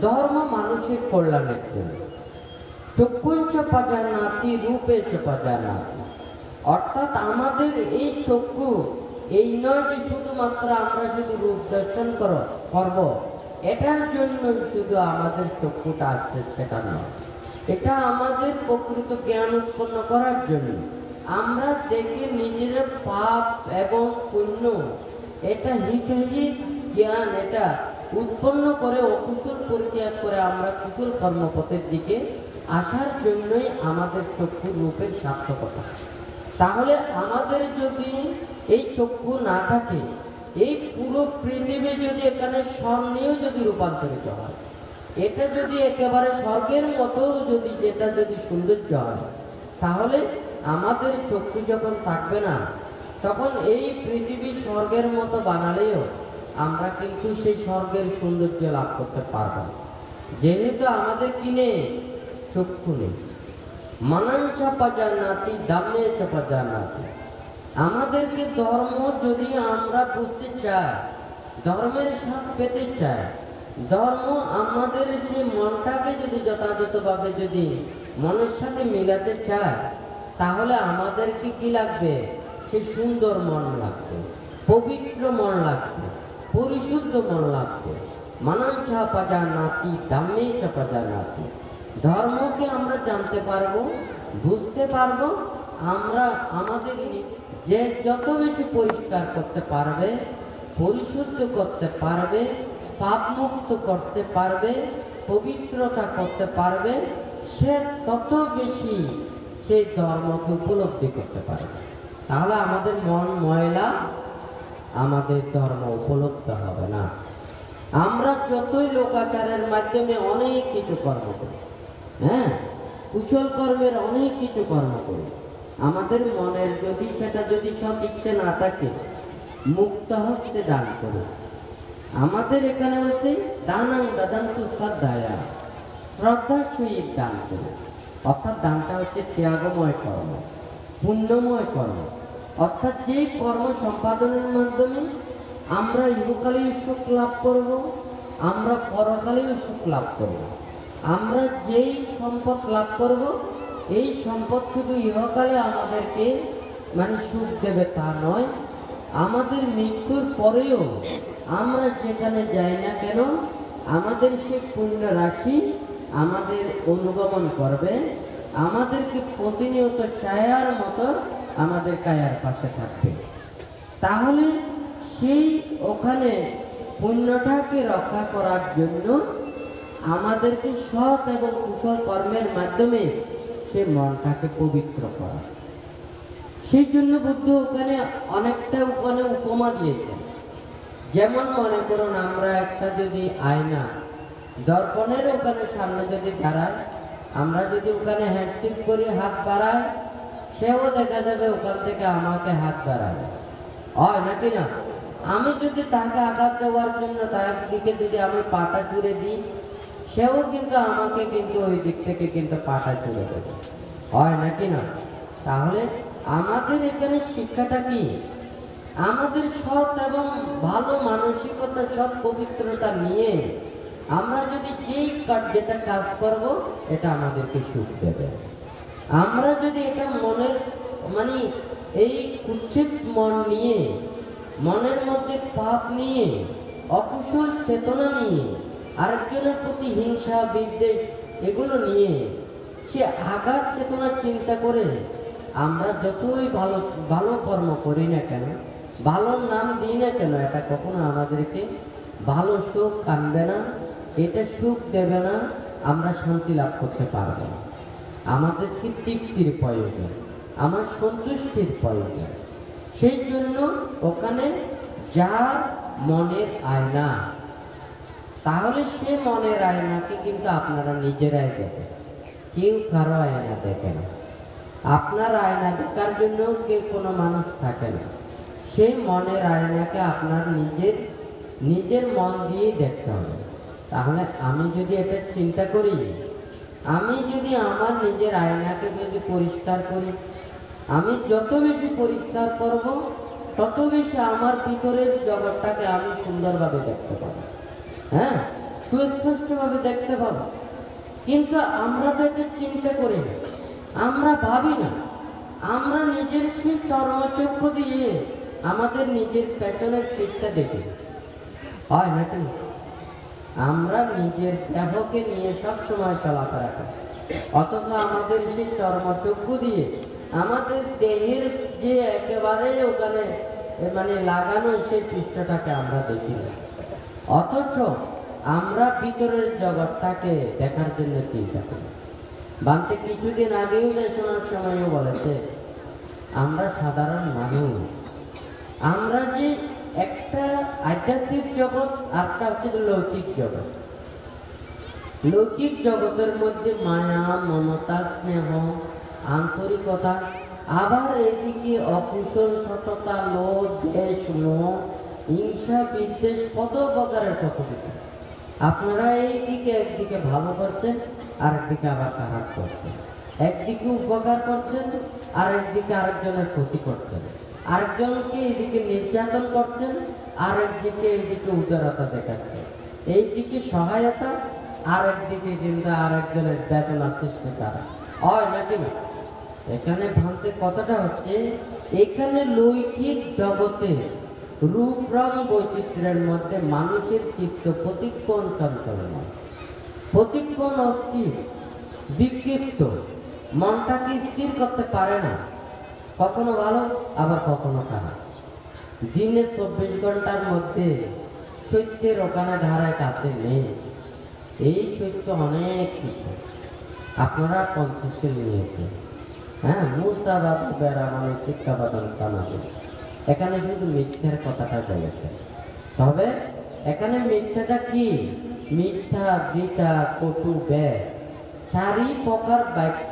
[SPEAKER 1] ধর্ম মানুষের কল্যাণের জন্য। চক্ষুঞ্চ পজানাতি রূপে চ পজানাতি, অর্থাৎ আমাদের এই চক্ষু এই নয় যে শুধুমাত্র আমরা শুধু রূপ দর্শন করব, এটার জন্য শুধু আমাদের চক্ষুটা আছে সেটা নয়, এটা আমাদের প্রকৃত জ্ঞান উৎপন্ন করার জন্য। আমরা দেখে নিজের পাপ এবং পুণ্য এটা হিতহিত জ্ঞান এটা উৎপন্ন করে অকুশল পরিত্যাগ করে আমরা কুশল কর্মপথের দিকে আসার জন্যই আমাদের চক্ষু রূপের সার্থকতা। তাহলে আমাদের যদি এই চক্ষু না থাকে, এই পুরো পৃথিবী যদি এখানে স্বর্ণেও যদি রূপান্তরিত হয়, এটা যদি একেবারে স্বর্গের মতো যদি সৌন্দর্য হয়, তাহলে আমাদের চক্ষু যখন থাকবে না, তখন এই পৃথিবী স্বর্গের মতো বানালেও আমরা কিন্তু সেই স্বর্গের সৌন্দর্য লাভ করতে পারব না, যেহেতু আমাদের কিনে চক্ষু নেই। মানাঞ্চা পাজানাতি দামে চাপাজানাতি, আমাদেরকে ধর্ম যদি আমরা বুঝতে চাই, ধর্মের স্বাদ পেতে চাই, ধর্ম আমাদের সেই মনটাকে যদি যথাযথভাবে যদি মনের সাথে মিলাতে চায়, তাহলে আমাদেরকে কি লাগবে? সে সুন্দর মন লাগবে, পবিত্র মন লাগবে, পরিশুদ্ধ মন লাগবে। মানাঞ্চা পাজানাতি দামে চাপাজানাতি, ধর্মকে আমরা জানতে পারবো, বুঝতে পারবো, আমরা আমাদের যে যত বেশি পরিষ্কার করতে পারবে, পরিশুদ্ধ করতে পারবে, পাপমুক্ত করতে পারবে, পবিত্রতা করতে পারবে, সে তত বেশি সেই ধর্মকে উপলব্ধি করতে পারবে। তাহলে আমাদের মন ময়লা, আমাদের ধর্ম উপলব্ধ হবে না। আমরা যতই লোকাচারের মাধ্যমে অনেক কিছু কর্ম করি, হ্যাঁ, কুশল কর্মের অনেক কিছু কর্ম করি, আমাদের মনের সেটা যদি সব ইচ্ছে না থাকে, মুক্ত হস্তে দান করো। আমাদের এখানে হচ্ছে দানাং দাদান্তু শ্রদ্ধায়া, শ্রদ্ধার সহিত দান করো। অর্থাৎ দানটা হচ্ছে ত্যাগময় কর্ম, পুণ্যময় কর্ম। অর্থাৎ যেই কর্ম সম্পাদনের মাধ্যমে আমরা ইহকালেও সুখ লাভ করব, আমরা পরকালেও সুখ লাভ করব। আমরা যেই সম্পদ লাভ করব, এই সম্পদ শুধু ইহকালে আমাদেরকে মানে সুখ দেবে তা নয়, আমাদের মৃত্যুর পরেও আমরা যেখানে যাই না কেন আমাদের সে পুণ্য রাশি আমাদের অনুগমন করবে, আমাদেরকে প্রতিনিয়ত ছায়ার মতো আমাদের কায়ার পাশে থাকবে। তাহলে সেই ওখানে পুণ্যটাকে রক্ষা করার জন্য আমাদেরকে সৎ এবং কুশল কর্মের মাধ্যমে সে মনটাকে পবিত্র করা। সেই জন্য বুদ্ধ ওখানে অনেকটা উপমা দিয়েছেন। যেমন মনে করুন আমরা একটা যদি আয়না দর্পণের ওখানে সামনে যদি দাঁড়ায়, আমরা যদি ওখানে হ্যান্ডশেক করি, হাত বাড়াই, সেও দেখা যাবে ওখান থেকে আমাকে হাত বাড়ায়, হয় নাকি না? আমি যদি তাকে আঘাত দেওয়ার জন্য তার দিকে যদি আমি পাটা জুড়ে দিই, সেও কিন্তু আমাকে কিন্তু ওই দিক থেকে কিন্তু পাটা জুড়ে দেবে, হয় নাকি না? তাহলে আমাদের এখানে শিক্ষাটা কি? আমাদের সৎ এবং ভালো মানসিকতা, সৎ পবিত্রতা নিয়ে আমরা যদি যেটা কাজ করব এটা আমাদেরকে সুখ দেবে। আমরা যদি এটা মনের মানে এই কুৎসিত মন নিয়ে, মনের মধ্যে পাপ নিয়ে, অকুশল চেতনা নিয়ে, আরেকজনের প্রতি হিংসা বিদ্বেষ এগুলো নিয়ে সে আঘাত চেতনা চিন্তা করে আমরা যতই ভালো ভালো কর্ম করি না কেন, ভালো নাম দিই না কেন, এটা কখনো আমাদেরকে ভালো সুখ আনবে না, এটা সুখ দেবে না, আমরা শান্তি লাভ করতে পারবো না। আমাদেরকে তৃপ্তির প্রয়োজন, আমার সন্তুষ্টির প্রয়োজন। সেই জন্য ওখানে যার মনের আয়না, তাহলে সে মনের আয়নাকে কিন্তু আপনারা নিজেরাই দেখেন, কেউ কারো আয়না দেখে না। আপনার আয়না দেখার জন্য কেউ কোনো মানুষ থাকে না। সেই মনের আয়নাকে আপনার নিজের মন দিয়ে দেখতে হবে। তাহলে আমি যদি এটা চিন্তা করি, আমি যদি আমার নিজের আয়নাকে যদি পরিষ্কার করি, আমি যত বেশি পরিষ্কার করব তত বেশি আমার ভিতরের জগৎটাকে আমি সুন্দরভাবে দেখতে পাবো, হ্যাঁ, সুস্পষ্টভাবে দেখতে পাবো। কিন্তু আমরা তো এটা চিন্তা করি না, আমরা ভাবি না, আমরা নিজের সেই চর্মচক্ষু দিয়ে আমাদের নিজের পেছনের পিঠটা দেখি, হয় নাকি? আমরা নিজের দেহকে নিয়ে সব সময় চলাফেরা করি, অথচ আমাদের সেই চর্মচক্ষু দিয়ে আমাদের দেহের যে একেবারে ওখানে মানে লাগানো সেই পৃষ্ঠটাকে আমরা দেখি না। অথচ আমরা ভিতরের জগৎটাকে দেখার জন্য চিন্তা করি। বান্তে কিছুদিন আগেও শোনার সময়ও বলেছে, আমরা সাধারণ মানুষ, আমরা যে একটা আধ্যাত্মিক জগৎ আরটা হচ্ছে লৌকিক জগৎ। লৌকিক জগতের মধ্যে মায়া, মমতা, স্নেহ, আন্তরিকতা, আবার এদিকে অকুশল, সততা, লোভ, দ্বেষ, মোহ, হিংসা, বিদ্বেষ, কত প্রকারের কত কিছু। আপনারা এইদিকে একদিকে ভালো করছেন, আরেকদিকে আবার খারাপ করছেন, একদিকে উপকার করছেন, আর একদিকে আরেকজনের ক্ষতি করছেন, আরেকজনকে এইদিকে নির্যাতন করছেন, আরেকদিকে এইদিকে উদারতা দেখাচ্ছেন, এইদিকে সহায়তা, আরেকদিকে কিন্তু আরেকজনের বেদনা সৃষ্টি করা, হয় নাকি না? এখানে ভাঙতে কথাটা হচ্ছে, এখানে লৌকিক জগতে রূপ রং বৈচিত্র্যের মধ্যে মানুষের চিত্ত প্রতিক্ষণ চঞ্চলময়, প্রতিক্ষণ অস্থির, বিক্ষিপ্ত, মনটাকে স্থির করতে পারে না, কখনো ভালো আবার কখনো খারাপ। দিনে 24 ঘন্টার মধ্যে সত্যের ওখানে ধারায় কাছে নেই। এই সত্য অনেক কিছু আপনারা পঞ্চশীল নিয়েছেন, হ্যাঁ, মুসাবাদ বেড়া মানে শিক্ষাবাদন জানাবে, এখানে শুধু মিথ্যার কথাটা বলেছে। তবে এখানে মিথ্যাটা কি? মিথ্যা, বৃথা, কটু, ব্যয়, চারি প্রকার বাক্য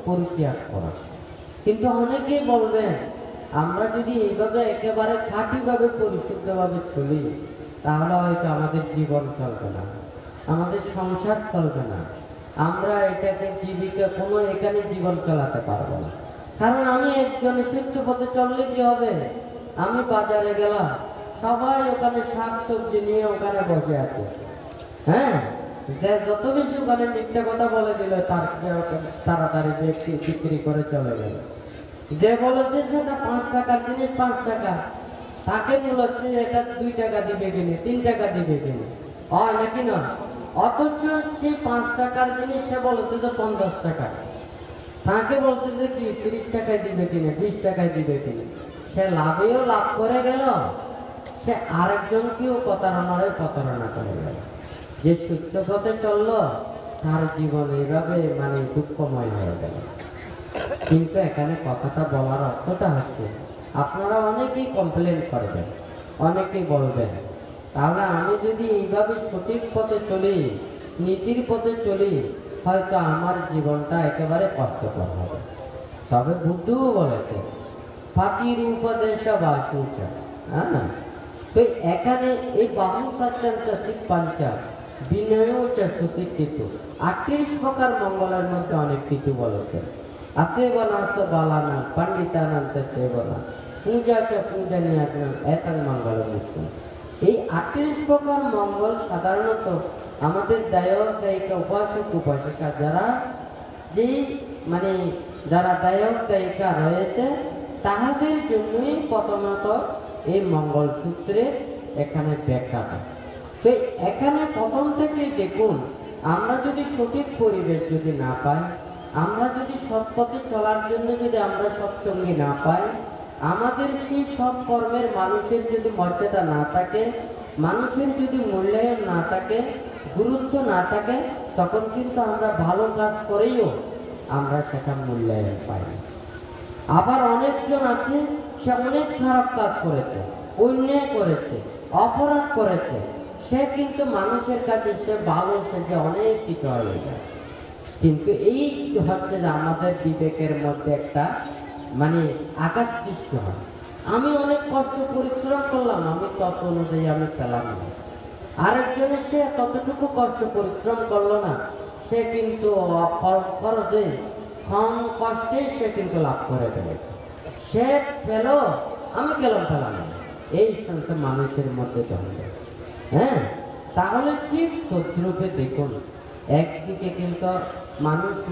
[SPEAKER 1] পরিত্যাগ করা। কিন্তু অনেকেই বলবেন, আমরা যদি এইভাবে একেবারে খাঁটিভাবে পরিশুদ্ধভাবে চলি, তাহলে হয়তো আমাদের জীবন চলবে না, আমাদের সংসার চলবে না, আমরা এটাকে জীবিকা কোনো এখানে জীবন চালাতে পারবো না। কারণ আমি একজনের সত্য পথে চললে কি হবে? আমি বাজারে গেলাম, সবাই ওখানে শাক সবজি নিয়ে ওখানে বসে আছে। হ্যাঁ, যে যত বেশি ওখানে মিথ্যা কথা বলে দিল তার তাড়াতাড়ি বিক্রি করে চলে গেল। যে বলেছে সেটা 5 টাকার জিনিস 5 টাকা, তাকে মূল হচ্ছে যে এটা 2 টাকা দিবে কিনে 3 টাকা দিবে কিনে, হয় নাকি না? অথচ সেই 5 টাকার জিনিস সে বলেছে যে 50 টাকা, তাকে বলছে যে কি 30 টাকায় দিবে কিনে 20 টাকায় দিবে কিনে। সে লাভেও লাভ করে গেল, সে আরেকজনকেও প্রতারণা করে গেল। যে সত্য পথে চললো তার জীবন এইভাবে মানে দুঃখময় হয়ে গেল। কিন্তু এখানে কথাটা বলার অর্থটা হচ্ছে, আপনারা অনেকেই কমপ্লেন করবেন, অনেকেই বলবেন তাহলে আমি যদি এইভাবে সঠিক পথে চলি, নীতির পথে চলি, হয়তো আমার জীবনটা একেবারে কষ্টকর হবে। তবে বুদ্ধও বলেছে ফাতির উপদেশ বাসুচ, হ্যাঁ না? তো এখানে এই বাহু সচ্চান্ত শিবপাঞ্চা বিনয় সুশিক্ষিত 38 প্রকার মঙ্গলের মধ্যে অনেক কিছু বলেছে। আসেবনাস বালানা পণ্ডিতানন্দ সেবনা পূজা চ পূজনীয় এতং মঙ্গল মুক্তি। এই 38 প্রকার মঙ্গল সাধারণত আমাদের দায়ক দায়িকা উপাসক উপাসিকা যারা যেই মানে যারা দায়ক দায়িকা রয়েছে তাহাদের জন্যই প্রথমত এই মঙ্গল সূত্রের এখানে ব্যাখ্যাটা। তো এখানে প্রথম থেকেই দেখুন, আমরা যদি সঠিক পরিবেশ যদি না পাই, আমরা যদি সৎ পথে চলার জন্য যদি আমরা সৎসঙ্গী না পাই, আমাদের সেই সব কর্মের মানুষের যদি মর্যাদা না থাকে, মানুষের যদি মূল্যায়ন না থাকে, গুরুত্ব না থাকে, তখন কিন্তু আমরা ভালো কাজ করেও আমরা সেটা মূল্যায়ন পাই না। আবার অনেকজন আছে সে অনেক খারাপ কাজ করেছে, অন্যায় করেছে, অপরাধ করেছে, সে কিন্তু মানুষের কাছে সে ভালো সেজে অনেক কিছু হয়ে যায়। কিন্তু এই হচ্ছে যে আমাদের বিবেকের মধ্যে একটা মানে আঘাত সৃষ্টি হয়। আমি অনেক কষ্ট পরিশ্রম করলাম, আমি তত অনুযায়ী আমি পেলাম না। আরেকজনের সে ততটুকু কষ্ট পরিশ্রম করলো না, সে কিন্তু খরচে কম কষ্টে সে কিন্তু লাভ করে ফেলেছে। সে পেল, আমি কেলাম পেলাম না, এই শুনতে মানুষের মধ্যে দ্বন্দ্ব। হ্যাঁ, তাহলে ঠিক তদ্রূপে দেখুন, একদিকে কিন্তু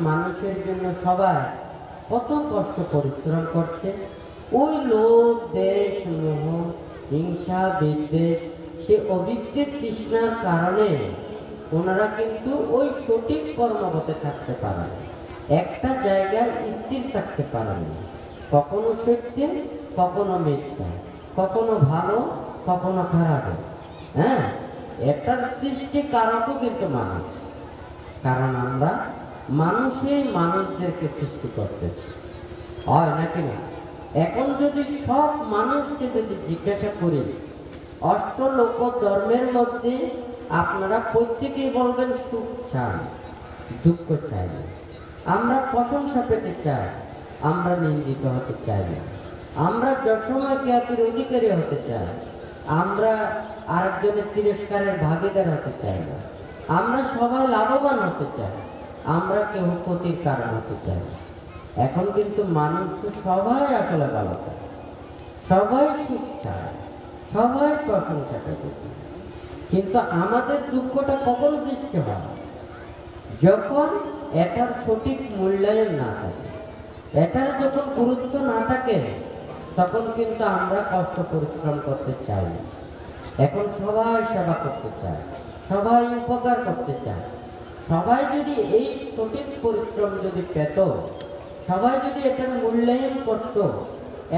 [SPEAKER 1] মানুষের জন্য সবাই কত কষ্ট পরিশ্রম করছে। ওই লোভ দেশ মোহ হিংসা বিদ্বেষ সে অবিদ্যের তৃষ্ণার কারণে ওনারা কিন্তু ওই সঠিক কর্মপথে থাকতে পারেন, একটা জায়গায় স্থির থাকতে পারেন না। কখনো সত্যে, কখনো মিথ্যা, কখনো ভালো, কখনো খারাপ। হ্যাঁ, এটার সৃষ্টি কারকও কিন্তু মানুষ, কারণ আমরা মানুষই মানুষদেরকে সৃষ্টি করতেছি, হয় নাকি না? এখন যদি সব মানুষকে যদি জিজ্ঞাসা করি, অষ্টলোক ধর্মের মধ্যে আপনারা প্রত্যেকেই বলবেন সুখ চাই, দুঃখ চাই না, আমরা প্রশংসা পেতে চাই, আমরা নিন্দিত হতে চাই না, আমরা যসময় খ্যাতির অধিকারী হতে চাই, আমরা আরেকজনের তিরস্কারের ভাগিদার হতে চাই না, আমরা সবাই লাভবান হতে চাই, আমরা কেউ ক্ষতির কারণ হতে চাই না। এখন কিন্তু মানুষ তো সবাই আসলে ভালো চায়, সবাই সুখ চায়, সবাই প্রশংসা পেতে চায়। কিন্তু আমাদের দুঃখটা কখন সৃষ্টি হয়? যখন এটার সঠিক মূল্যায়ন না থাকে, এটার যখন গুরুত্ব না থাকে, তখন কিন্তু আমরা কষ্ট পরিশ্রম করতে চাই না। এখন সবাই সেবা করতে চায়, সবাই উপকার করতে চায়। সবাই যদি এই সঠিক পরিশ্রম যদি পেত, সবাই যদি এটার মূল্যায়ন করত,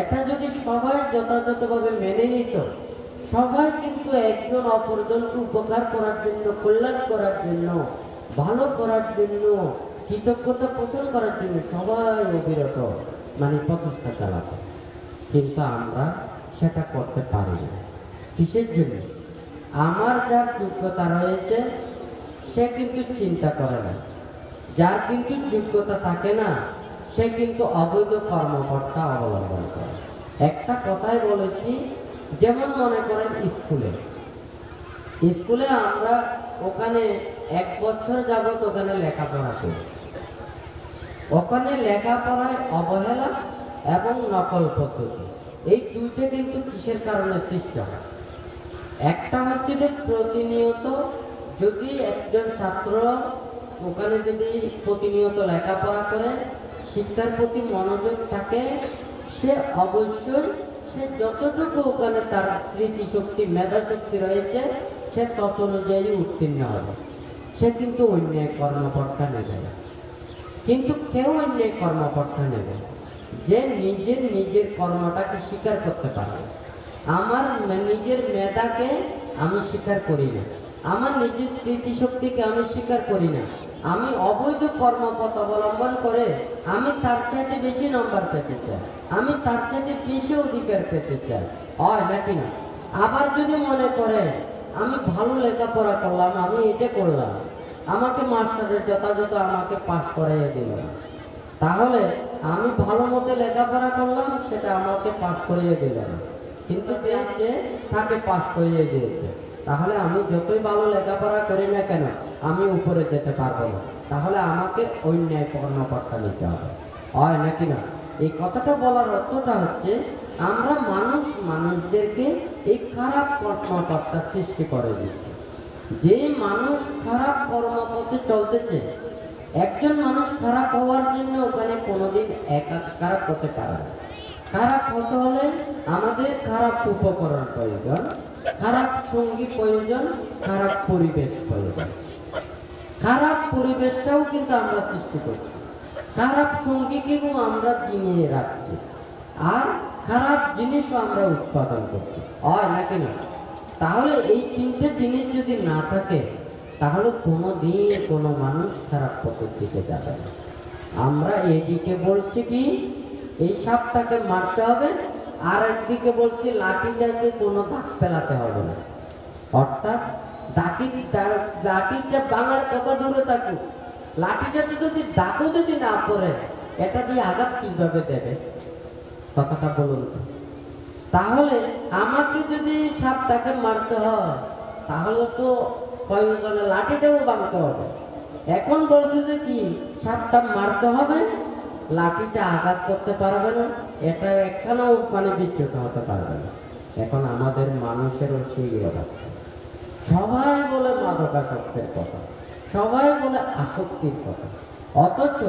[SPEAKER 1] এটা যদি সবাই যথাযথভাবে মেনে নিত, সবাই কিন্তু একজন অপরজনকে উপকার করার জন্য, কল্যাণ করার জন্য, ভালো করার জন্য, কৃতজ্ঞতা পোষণ করার জন্য সবাই অবিরত মানে প্রচেষ্টা চালাত। কিন্তু আমরা সেটা করতে পারি না। কিসের জন্য? আমার যার যোগ্যতা রয়েছে সে কিন্তু চিন্তা করে না, যার কিন্তু যোগ্যতা থাকে না সে কিন্তু অবৈধ কর্মকর্তা অবলম্বন করে। একটা কথাই বলেছি, যেমন মনে করেন স্কুলে আমরা ওখানে 1 বছর যাবত ওখানে লেখাপড়া করি, ওখানে লেখাপড়ায় অবহেলা এবং নকল পদ্ধতি, এই দুইটা কিন্তু কিসের কারণে সৃষ্টি হয়? একটা হচ্ছে যে প্রতিনিয়ত যদি একজন ছাত্র ওখানে যদি প্রতিনিয়ত লেখাপড়া করে, শিক্ষার প্রতি মনোযোগ থাকে, সে অবশ্যই সে যতটুকু ওখানে তার স্মৃতিশক্তি মেধাশক্তি রয়েছে সে তত অনুযায়ী উত্তীর্ণ হবে। সে কিন্তু অন্যায় কর্মকর্তা নেবে না। কিন্তু কেউ অন্যায় কর্মকর্তা নেবে না যে নিজের কর্মটাকে স্বীকার করতে পারবে। আমার নিজের মেধাকে আমি স্বীকার করি না, আমার নিজের স্মৃতিশক্তিকে আমি স্বীকার করি না, আমি অবৈধ কর্মপথ অবলম্বন করে আমি তার চাইতে বেশি নম্বর পেতে চাই, আমি তার চাইতে বেশি অধিকার পেতে চাই, হয় নাকি না? আবার যদি মনে করে আমি ভালো লেখাপড়া করলাম, আমি এটা করলাম, আমাকে মাস্টারের যথাযথ আমাকে পাস করাইয়ে দিল না, তাহলে আমি ভালো মতো লেখাপড়া করলাম, সেটা আমাকে পাস করিয়ে দিল না, কিন্তু পেয়েছে তাকে পাস করিয়ে দিয়েছে, তাহলে আমি যতই ভালো লেখাপড়া করি না কেন আমি উপরে যেতে পারবো না, তাহলে আমাকে অন্যায় কর্মকর্তা নিতে হবে, হয় নাকি না? এই কথাটা বলার অর্থটা হচ্ছে আমরা মানুষদেরকে এই খারাপ কর্মকর্তা সৃষ্টি করে দিচ্ছি। যে মানুষ খারাপ কর্মপথে চলতেছে, একজন মানুষ খারাপ হওয়ার জন্য ওখানে কোনোদিন একা খারাপ হতে পারে না। খারাপ হতে হলে আমাদের খারাপ উপকরণ প্রয়োজন, খারাপ সঙ্গী প্রয়োজন, খারাপ পরিবেশ প্রয়োজন। খারাপ পরিবেশটাও কিন্তু আমরা সৃষ্টি করছি, খারাপ সঙ্গীকেও আমরা জিনিয়ে রাখছি, আর খারাপ জিনিসও আমরা উৎপাদন করছি, হয় নাকি না? তাহলে এই তিনটে জিনিস যদি না থাকে তাহলে কোনো দিন কোনো মানুষ খারাপ পথের দিকে যাবে না। আমরা এইদিকে বলছি কি এই সাপটাকে মারতে হবে, আর একদিকে বলছি লাঠিটাকে কোনো দাগ ফেলাতে হবে না, অর্থাৎ লাঠিটা ভাঙার কথা দূরে থাকুক, লাঠিটাতে যদি দাগও যদি না পড়ে এটা দিয়ে আঘাত কিভাবে দেবে? কথাটা বলুন তো। তাহলে আমাকে যদি সাপটাকে মারতে হয় তাহলে তো প্রয়োজনে লাঠিটাও ভাঙতে হবে। এখন বলছে যে কি সাপটা মারতে হবে, লাঠিটা আঘাত করতে পারবে না, এটা একখানেও বিচ্যুত হতে পারবে না। এখন আমাদের মানুষেরও সেই অবস্থা। সবাই বলে মাদকাসক্তের কথা, সবাই বলে আসক্তির কথা, অথচ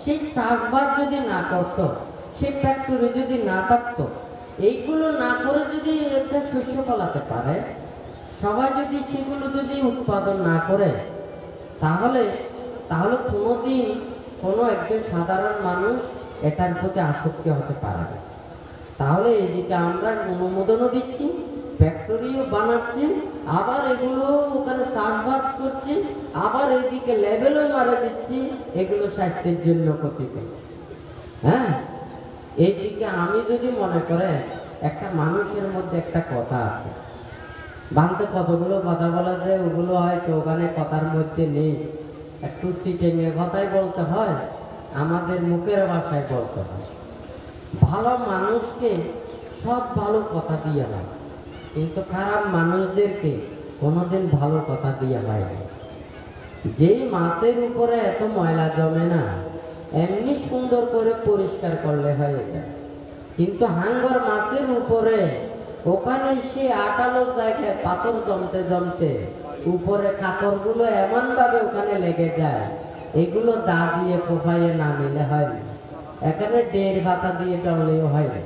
[SPEAKER 1] সেই চাষবাস যদি না করতো, সেই ফ্যাক্টরি যদি না থাকতো, এইগুলো না করে যদি একটা শস্য ফলাতে পারে, সবাই যদি সেগুলো যদি উৎপাদন না করে, তাহলে কোনোদিন কোনো একজন সাধারণ মানুষ এটার প্রতি আসক্তি হতে পারে না। তাহলে এদিকে আমরা অনুমোদনও দিচ্ছি, ফ্যাক্টরিও বানাচ্ছি, আবার এগুলো ওখানে চাষবাস করছি, আবার এইদিকে লেবেলও মারা দিচ্ছি, এগুলো স্বাস্থ্যের জন্য ক্ষতিকর। হ্যাঁ, এইদিকে আমি যদি মনে করে একটা মানুষের মধ্যে একটা কথা আছে, বাংলাতে কতগুলো কথা বলা যায়, ওগুলো হয়তো ওখানে কথার মধ্যে নেই, একটু সিটেঙ্গে কথাই বলতে হয়, আমাদের মুখের ভাষায় বলতে হয়। ভালো মানুষকে সব ভালো কথা দিয়ে হয়, কিন্তু খারাপ মানুষদেরকে কোনোদিন ভালো কথা দিয়ে হয় না। যেই মাছের উপরে এত ময়লা জমে না, এমনি সুন্দর করে পরিষ্কার করলে হয়ে যায়, কিন্তু হাঙ্গর মাছের উপরে ওখানে সে আটালো জায়গায় পাথর জমতে জমতে উপরে কাপড়গুলো এমন ভাবে ওখানে লেগে যায়, এগুলো দা দিয়ে কোপাইয়ে না নিলে হয় না, এখানে 1.5 পাতা দিয়ে টানলেও হয় না।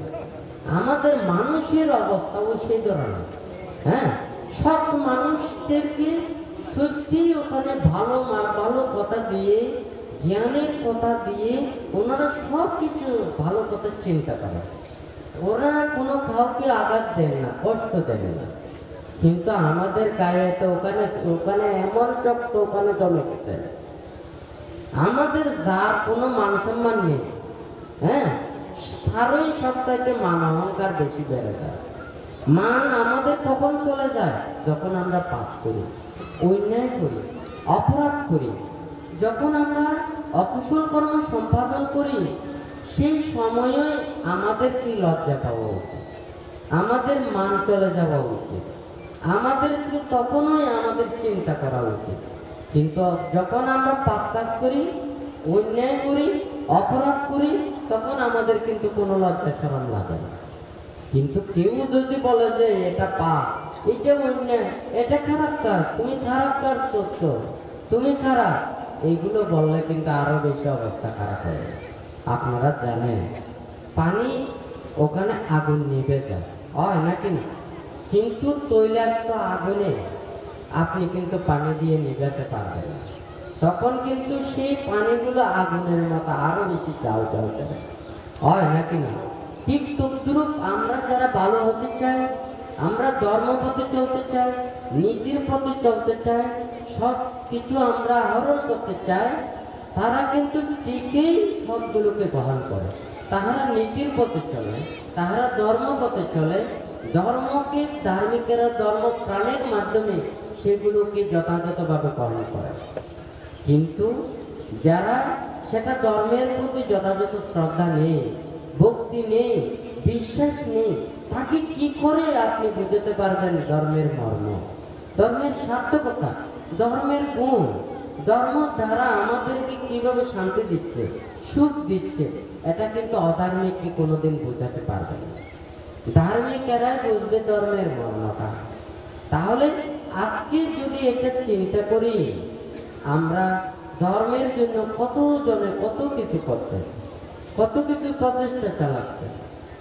[SPEAKER 1] আমাদের মানুষের অবস্থাও সেই ধরনের। হ্যাঁ, সব মানুষদেরকে সত্যি ওখানে ভালো ভালো কথা দিয়ে, জ্ঞানের কথা দিয়ে ওনারা সব কিছু ভালো কথা চিন্তা করে, ওনারা কোনো কাউকে আঘাত দেন না, কষ্ট দেন না। কিন্তু আমাদের গায়ে তো ওখানে এমন চক্র ওখানে জমে গেছে, আমাদের যার কোনো মান সম্মান নেই, হ্যাঁ, তারই সবচাইতে মান অহংকার বেশি বেড়ে যায়। মান আমাদের কখন চলে যায়? যখন আমরা পাপ করি, অন্যায় করি, অপরাধ করি, যখন আমরা অকুশল কর্ম সম্পাদন করি, সেই সময়ে আমাদের কি লজ্জা পাওয়া উচিত, আমাদের মান চলে যাওয়া উচিত, আমাদেরকে তখনই আমাদের চিন্তা করা উচিত। কিন্তু যখন আমরা পাপ কাজ করি, অন্যায় করি, অপরাধ করি, তখন আমাদের কিন্তু কোনো লজ্জা শরম লাগে না। কিন্তু কেউ যদি বলে যে এটা পাপ, এটা অন্যায়, এটা খারাপ কাজ, তুমি খারাপ কাজ করছো, তুমি খারাপ, এইগুলো বললে কিন্তু আরো বেশি অবস্থা খারাপ হবে। আপনারা জানেন পানি ওখানে আগুন নিভে যায়, হয় নাকি না? কিন্তু তৈলাক্ত আগুনে আপনি কিন্তু পানি দিয়ে নিভাতে পারবেন না। তখন কিন্তু সেই পানিগুলো আগুনের মতো আরো বেশি জাল জাল করে, হয় নাকি না? ঠিক তদ্রূপ আমরা যারা ভালো হতে চাই, আমরা ধর্ম পথে চলতে চাই, নীতির পথে চলতে চাই, সব কিছু আমরা আহরণ করতে চাই, তারা কিন্তু ঠিকই সবগুলোকে গ্রহণ করে। তাহারা নীতির পথে চলে, তাহারা ধর্ম পথে চলে, ধর্মকে ধার্মিকেরা ধর্ম প্রাণের মাধ্যমে সেগুলোকে যথাযথভাবে পালন করে। কিন্তু যারা সেটা ধর্মের প্রতি যথাযথ শ্রদ্ধা নেই, ভক্তি নেই, বিশ্বাস নেই, তাকে কি করে আপনি বুঝতে পারবেন ধর্মের মর্ম, ধর্মের সার্থকতা, ধর্মের গুণ? ধর্ম দ্বারা আমাদেরকে কিভাবে শান্তি দিচ্ছে, সুখ দিচ্ছে, এটা কিন্তু অধার্মিককে কোনোদিন বোঝাতে পারবে না। ধার্মিকেরাই বুঝবে ধর্মের মর্মটা। তাহলে আজকে যদি এটা চিন্তা করি, আমরা ধর্মের জন্য কত জনে কত কিছু করতে, কত কিছু প্রচেষ্টা চালাচ্ছে,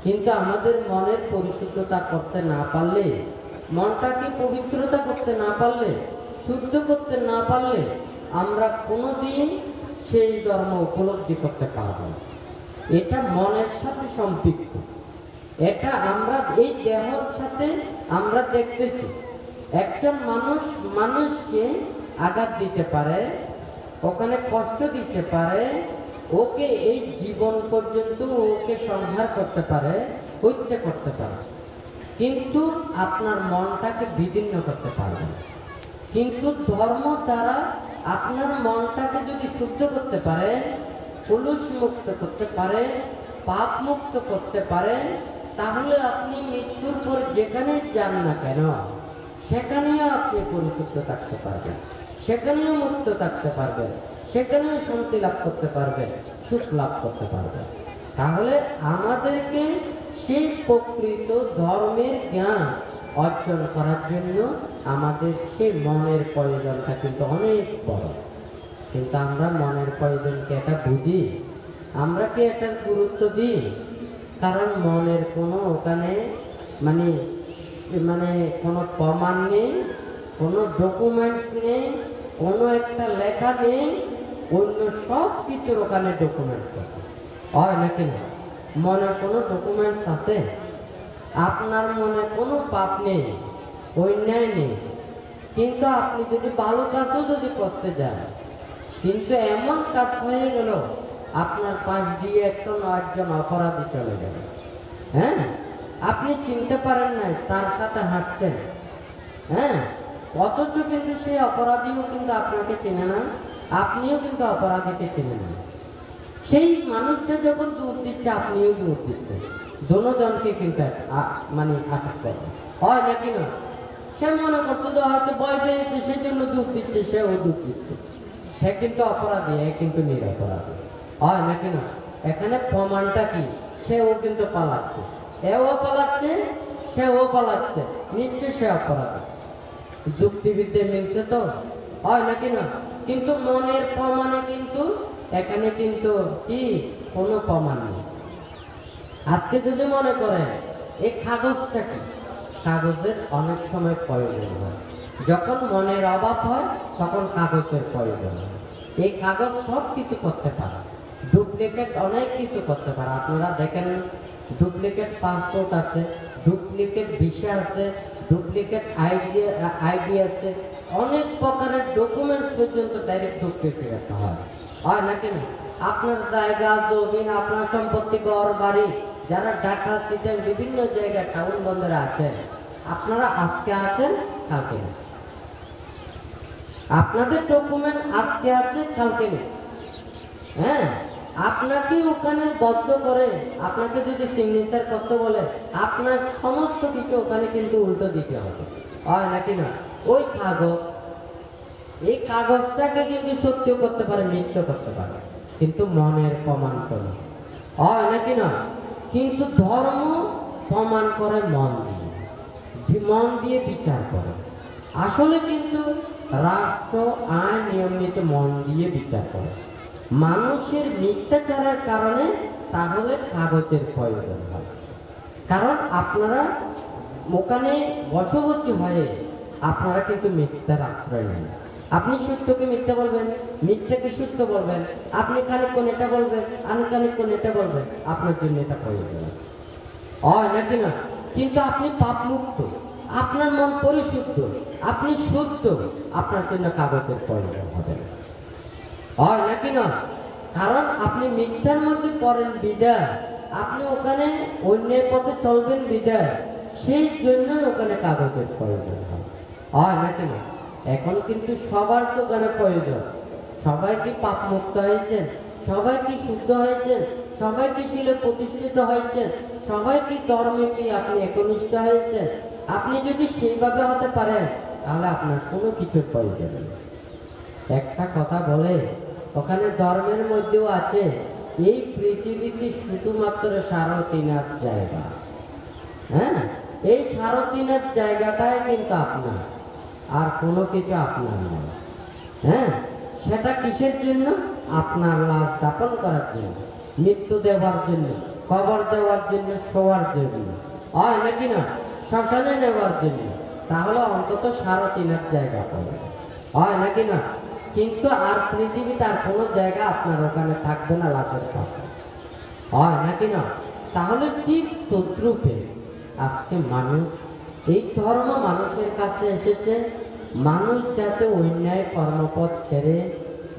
[SPEAKER 1] কিন্তু আমাদের মনের পরিশুদ্ধতা করতে না পারলে, মনটাকে পবিত্রতা করতে না পারলে, শুদ্ধ করতে না পারলে আমরা কোনোদিন সেই ধর্ম উপলব্ধি করতে পারব না। এটা মনের সাথে সম্পৃক্ত। এটা আমরা এই দেহের সাথে আমরা দেখতেছি, একজন মানুষ মানুষকে আঘাত দিতে পারে, ওখানে কষ্ট দিতে পারে, ওকে এই জীবন পর্যন্ত ওকে সংহার করতে পারে, হত্যা করতে পারে, কিন্তু আপনার মনটাকে বিদীর্ণ করতে পারবে না। কিন্তু ধর্ম দ্বারা আপনার মনটাকে যদি শুদ্ধ করতে পারে, কলুষ মুক্ত করতে পারে, পাপ মুক্ত করতে পারে, তাহলে আপনি মৃত্যুর পর যেখানে যান না কেন সেখানেও আপনি পরিশুদ্ধ থাকতে পারবেন, সেখানেও মুক্ত থাকতে পারবেন, সেখানেও শান্তি লাভ করতে পারবেন, সুখ লাভ করতে পারবেন। তাহলে আমাদেরকে সেই প্রকৃত ধর্মের জ্ঞান অর্জন করার জন্য আমাদের সেই মনের প্রয়োজনটা কিন্তু অনেক বড়। কিন্তু আমরা মনের প্রয়োজনকে এটা বুঝি, আমরা কি এটার গুরুত্ব দিই? কারণ মনের কোনো ওখানে মানে মানে কোনো প্রমাণ নেই, কোনো ডকুমেন্টস নেই, কোনো একটা লেখা নেই, অন্য সব কিছুর ওখানে ডকুমেন্টস আছে, হয় নাকি না? মনের কোনো ডকুমেন্টস আছে? আপনার মনে কোনো পাপ নেই, অন্যায় নেই, কিন্তু আপনি যদি ভালো কাজও যদি করতে যান, কিন্তু এমন কাজ হয়ে গেল আপনার পাশ দিয়ে একটা না একজন অপরাধী চলে গেল, হ্যাঁ, আপনি চিনতে পারেন নাই, তার সাথে হাঁটছেন, হ্যাঁ, অথচ কিন্তু সেই অপরাধীও কিন্তু আপনাকে চেনে না, আপনিও কিন্তু অপরাধীকে চেনে না। সেই মানুষটা যখন দূর দিচ্ছে, আপনিও দূর দিচ্ছেন, দোনোজনকে কিন্তু মানে আটক করবে, হয় নাকি না? সে মনে করতো যে হয়তো ভয় পেয়েছে সেই জন্য দূর দিচ্ছে, সেও দূর দিচ্ছে, সে কিন্তু অপরাধী, এ কিন্তু নিরপরাধী, হয় নাকি না? এখানে প্রমাণটা কি? সেও কিন্তু পালাচ্ছে, এও পালাচ্ছে, সেও পালাচ্ছে, নিচ্ছে সে অপরাধী। যুক্তিবিদ্যা মিলছে তো, হয় নাকি না? কিন্তু মনের প্রমাণে কিন্তু এখানে কিন্তু কি কোনো প্রমাণ নেই। আজকে যদি মনে করেন এই কাগজটা কি, কাগজের অনেক সময় প্রয়োজন হয়, যখন মনের অভাব হয় তখন কাগজের প্রয়োজন হয়। এই কাগজ সব কিছু করতে পারে, ডুপ্লিকেট অনেক কিছু করতে পারে। আপনারা দেখেন ডুপ্লিকেট পাসপোর্ট আছে, ডুপ্লিকেট ভিসা আছে, ডুপ্লিকেট আইডি আছে, অনেক প্রকারের ডকুমেন্টস পর্যন্ত ডাইরেক্ট ডুপ্লিকেট হয়, হয় নাকি না? আপনার জায়গা জমিন, আপনার সম্পত্তি, ঘর বাড়ি, যারা ঢাকা সিটি বিভিন্ন জায়গায় টাউন বন্দরে আছেন, আপনারা আজকে আছেন কালকে নেই, আপনাদের ডকুমেন্ট আজকে আছে কালকে নেই, হ্যাঁ, আপনাকে ওখানে বদ্ধ করে আপনাকে যদি সিগনেচার করতে বলে, আপনার সমস্ত কিছু ওখানে কিন্তু উল্টো দিতে হবে, হয় নাকি না? ওই কাগজ, এই কাগজটাকে কিন্তু সত্য করতে পারে, মিথ্য করতে পারে, কিন্তু মনের প্রমাণ তো না, হয় নাকি না? কিন্তু ধর্ম প্রমাণ করে মন দিয়ে, মন দিয়ে বিচার করে। আসলে কিন্তু রাষ্ট্র আইন নিয়ম নীতি মন দিয়ে বিচার করে। মানুষের মিথ্যাচারের কারণে তাহলে কাগজের প্রয়োজন হয়। কারণ আপনারা ওখানে বশবর্তী হয়ে আপনারা কিন্তু মিথ্যার আশ্রয় নেন। আপনি সত্যকে মিথ্যা বলবেন, মিথ্যাকে সত্য বলবেন, আপনি খানিকক্ষণ এটা বলবেন, আমি খানিকক্ষণ এটা বলবেন, আপনার জন্য এটা প্রয়োজন হয় নাকি না? কিন্তু আপনি পাপ মুক্ত, আপনার মন পরিশুদ্ধ, আপনি শুদ্ধ, আপনার জন্য কাগজের প্রয়োজন হবে না, হয় নাকি না? কারণ আপনি মিথ্যার মধ্যে পড়েন বিদায়, আপনি ওখানে অন্যের পথে চলবেন বিদায়, সেই জন্যই ওখানে কাগজের প্রয়োজন হয় নাকি না? এখন কিন্তু সবার তো ওখানে প্রয়োজন। সবাই কি পাপ মুক্ত হয়েছেন? সবাই কি শুদ্ধ হয়েছেন? সবাই কি শিলে প্রতিষ্ঠিত হয়েছেন? সবাই কি ধর্মে কি আপনি একনিষ্ঠ হয়েছেন? আপনি যদি সেইভাবে হতে পারেন তাহলে আপনার কোনো কিছুর প্রয়োজন নেই। একটা কথা বলে, ওখানে ধর্মের মধ্যেও আছে, এই পৃথিবীতে শুধুমাত্র 3.5 জায়গা। হ্যাঁ, এই 3.5 জায়গাটাই কিন্তু আপনার, আর কোনো কিছু আপনার নয়। হ্যাঁ, সেটা কিসের জন্য? আপনার লাশ দাপন করার জন্য, মৃত্যু দেওয়ার জন্য, কবর দেওয়ার জন্য, শোয়ার জন্য, হয় নাকি না? শ্মশানে নেওয়ার জন্য। তাহলে অন্তত 3.5 জায়গা পাবে, হয় নাকি না? কিন্তু আর পৃথিবীতে আর কোনো জায়গা আপনার ওখানে থাকবে না লাশের পাশে, হয় নাকি না? তাহলে ঠিক তদ্রূপে আজকে মানুষ, এই ধর্ম মানুষের কাছে এসেছে, মানুষ যাতে অন্যায় কর্মপথ ছেড়ে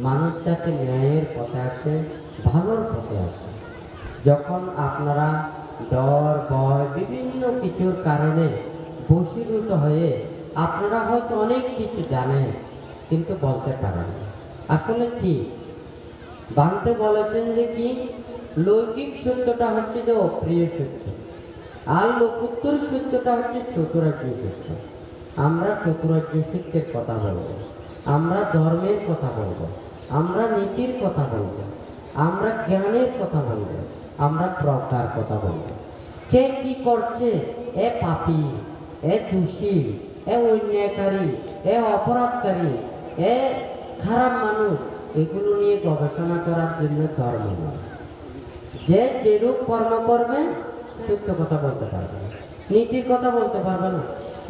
[SPEAKER 1] মানুষ যাতে ন্যায়ের পথে আসে, ভালোর পথে আসে। যখন আপনারা ডর ভয় বিভিন্ন কিছুর কারণে বশীভূত হয়ে আপনারা হয়তো অনেক কিছু জানেন কিন্তু বলতে পারেন না। আসলে কি বানতে বলেছেন যে কি লৌকিক সত্যটা হচ্ছে যে অপ্রিয় সত্য, আর লোকোত্তর সত্যটা হচ্ছে চতুরার্য সত্য। আমরা চতুরার্য সত্যের কথা বলবো, আমরা ধর্মের কথা বলবো, আমরা নীতির কথা বলবো, আমরা জ্ঞানের কথা বলবো, আমরা প্রজ্ঞার কথা বলবো। কে কি করছে, এ পাপী, এ দোষী, এ অন্যায়কারী, এ অপরাধকারী, এ খারাপ মানুষ, এগুলো নিয়ে গবেষণা করার জন্য ধর্ম নয়। যে যেরূপ কর্ম করবে সত্য কথা বলতে পারবে না, নীতির কথা বলতে পারবে না,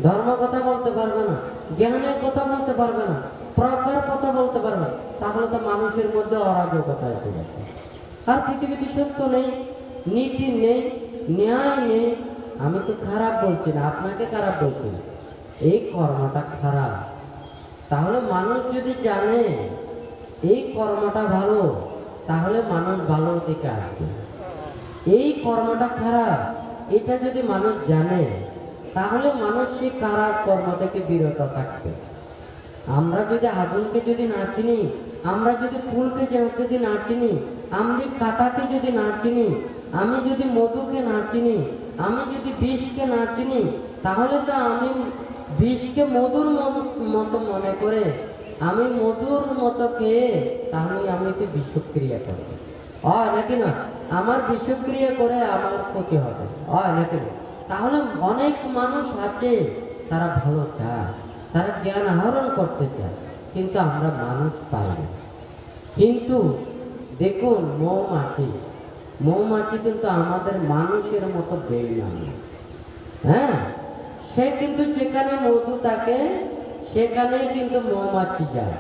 [SPEAKER 1] ধর্ম কথা বলতে পারবে না, জ্ঞানের কথা বলতে পারবে না, প্রজ্ঞার কথা বলতে পারবে না, তাহলে তো মানুষের মধ্যে অরাজকতা এসে গেছে। আর পৃথিবীতে সত্য নেই, নীতি নেই, ন্যায় নেই। আমি তো খারাপ বলছি না, আপনাকে খারাপ বলছি না, এই কর্মটা খারাপ। তাহলে মানুষ যদি জানে এই কর্মটা ভালো, তাহলে মানুষ ভালোর দিকে আসবে। এই কর্মটা খারাপ, এটা যদি মানুষ জানে, তাহলে মানুষ সেই খারাপ কর্ম থেকে বিরত থাকবে। আমরা যদি আগুনকে যদি না চিনি, আমরা যদি ফুলকে যদি না চিনি, আমি কাঁটাকে যদি না চিনি, আমি যদি মধুকে না চিনি, আমি যদি বিষকে না চিনি, তাহলে তো আমি বিষকে মধুর মতো মনে করে আমি মধুর মতো খেয়ে তাহলে আমি তো বিষক্রিয়া করব, হয় নাকি না? আমার বিষক্রিয়া করে আমার ক্ষতি হবে, হয় নাকি না? তাহলে অনেক মানুষ আছে তারা ভালো চায়, তারা জ্ঞান আহরণ করতে চায়, কিন্তু আমরা মানুষ পাই না। কিন্তু দেখুন মৌমাছি, মৌমাছি কিন্তু আমাদের মানুষের মতো বেইমান। হ্যাঁ, সে কিন্তু যেখানে মধু থাকে সেখানেই কিন্তু মৌমাছি যায়,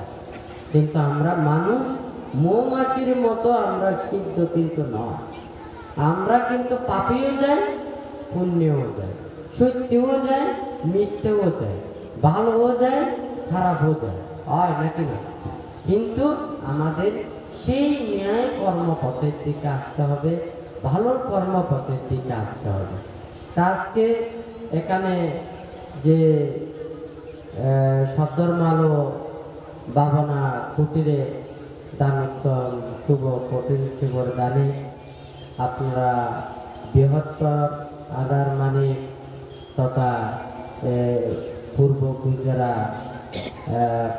[SPEAKER 1] কিন্তু আমরা মানুষ মৌমাছির মতো আমরা সিদ্ধ কিন্তু নয়। আমরা কিন্তু পাপীও যাই, পুণ্যও যায়, সত্যিও যায়, মিথ্যেও যায়, ভালোও যায়, খারাপও যায়, হয় নাকি না? কিন্তু আমাদের সেই ন্যায় কর্মপথের দিকে আসতে হবে, ভালোর কর্মপথের দিকে আসতে হবে। আজকে এখানে যে সদ্দরমালো বাবনা কুটিরে দানোত্তম শুভ কঠিন শুভর গানে আপনারা বৃহত্তর আদার মানে তথা পূর্ব গুজরাট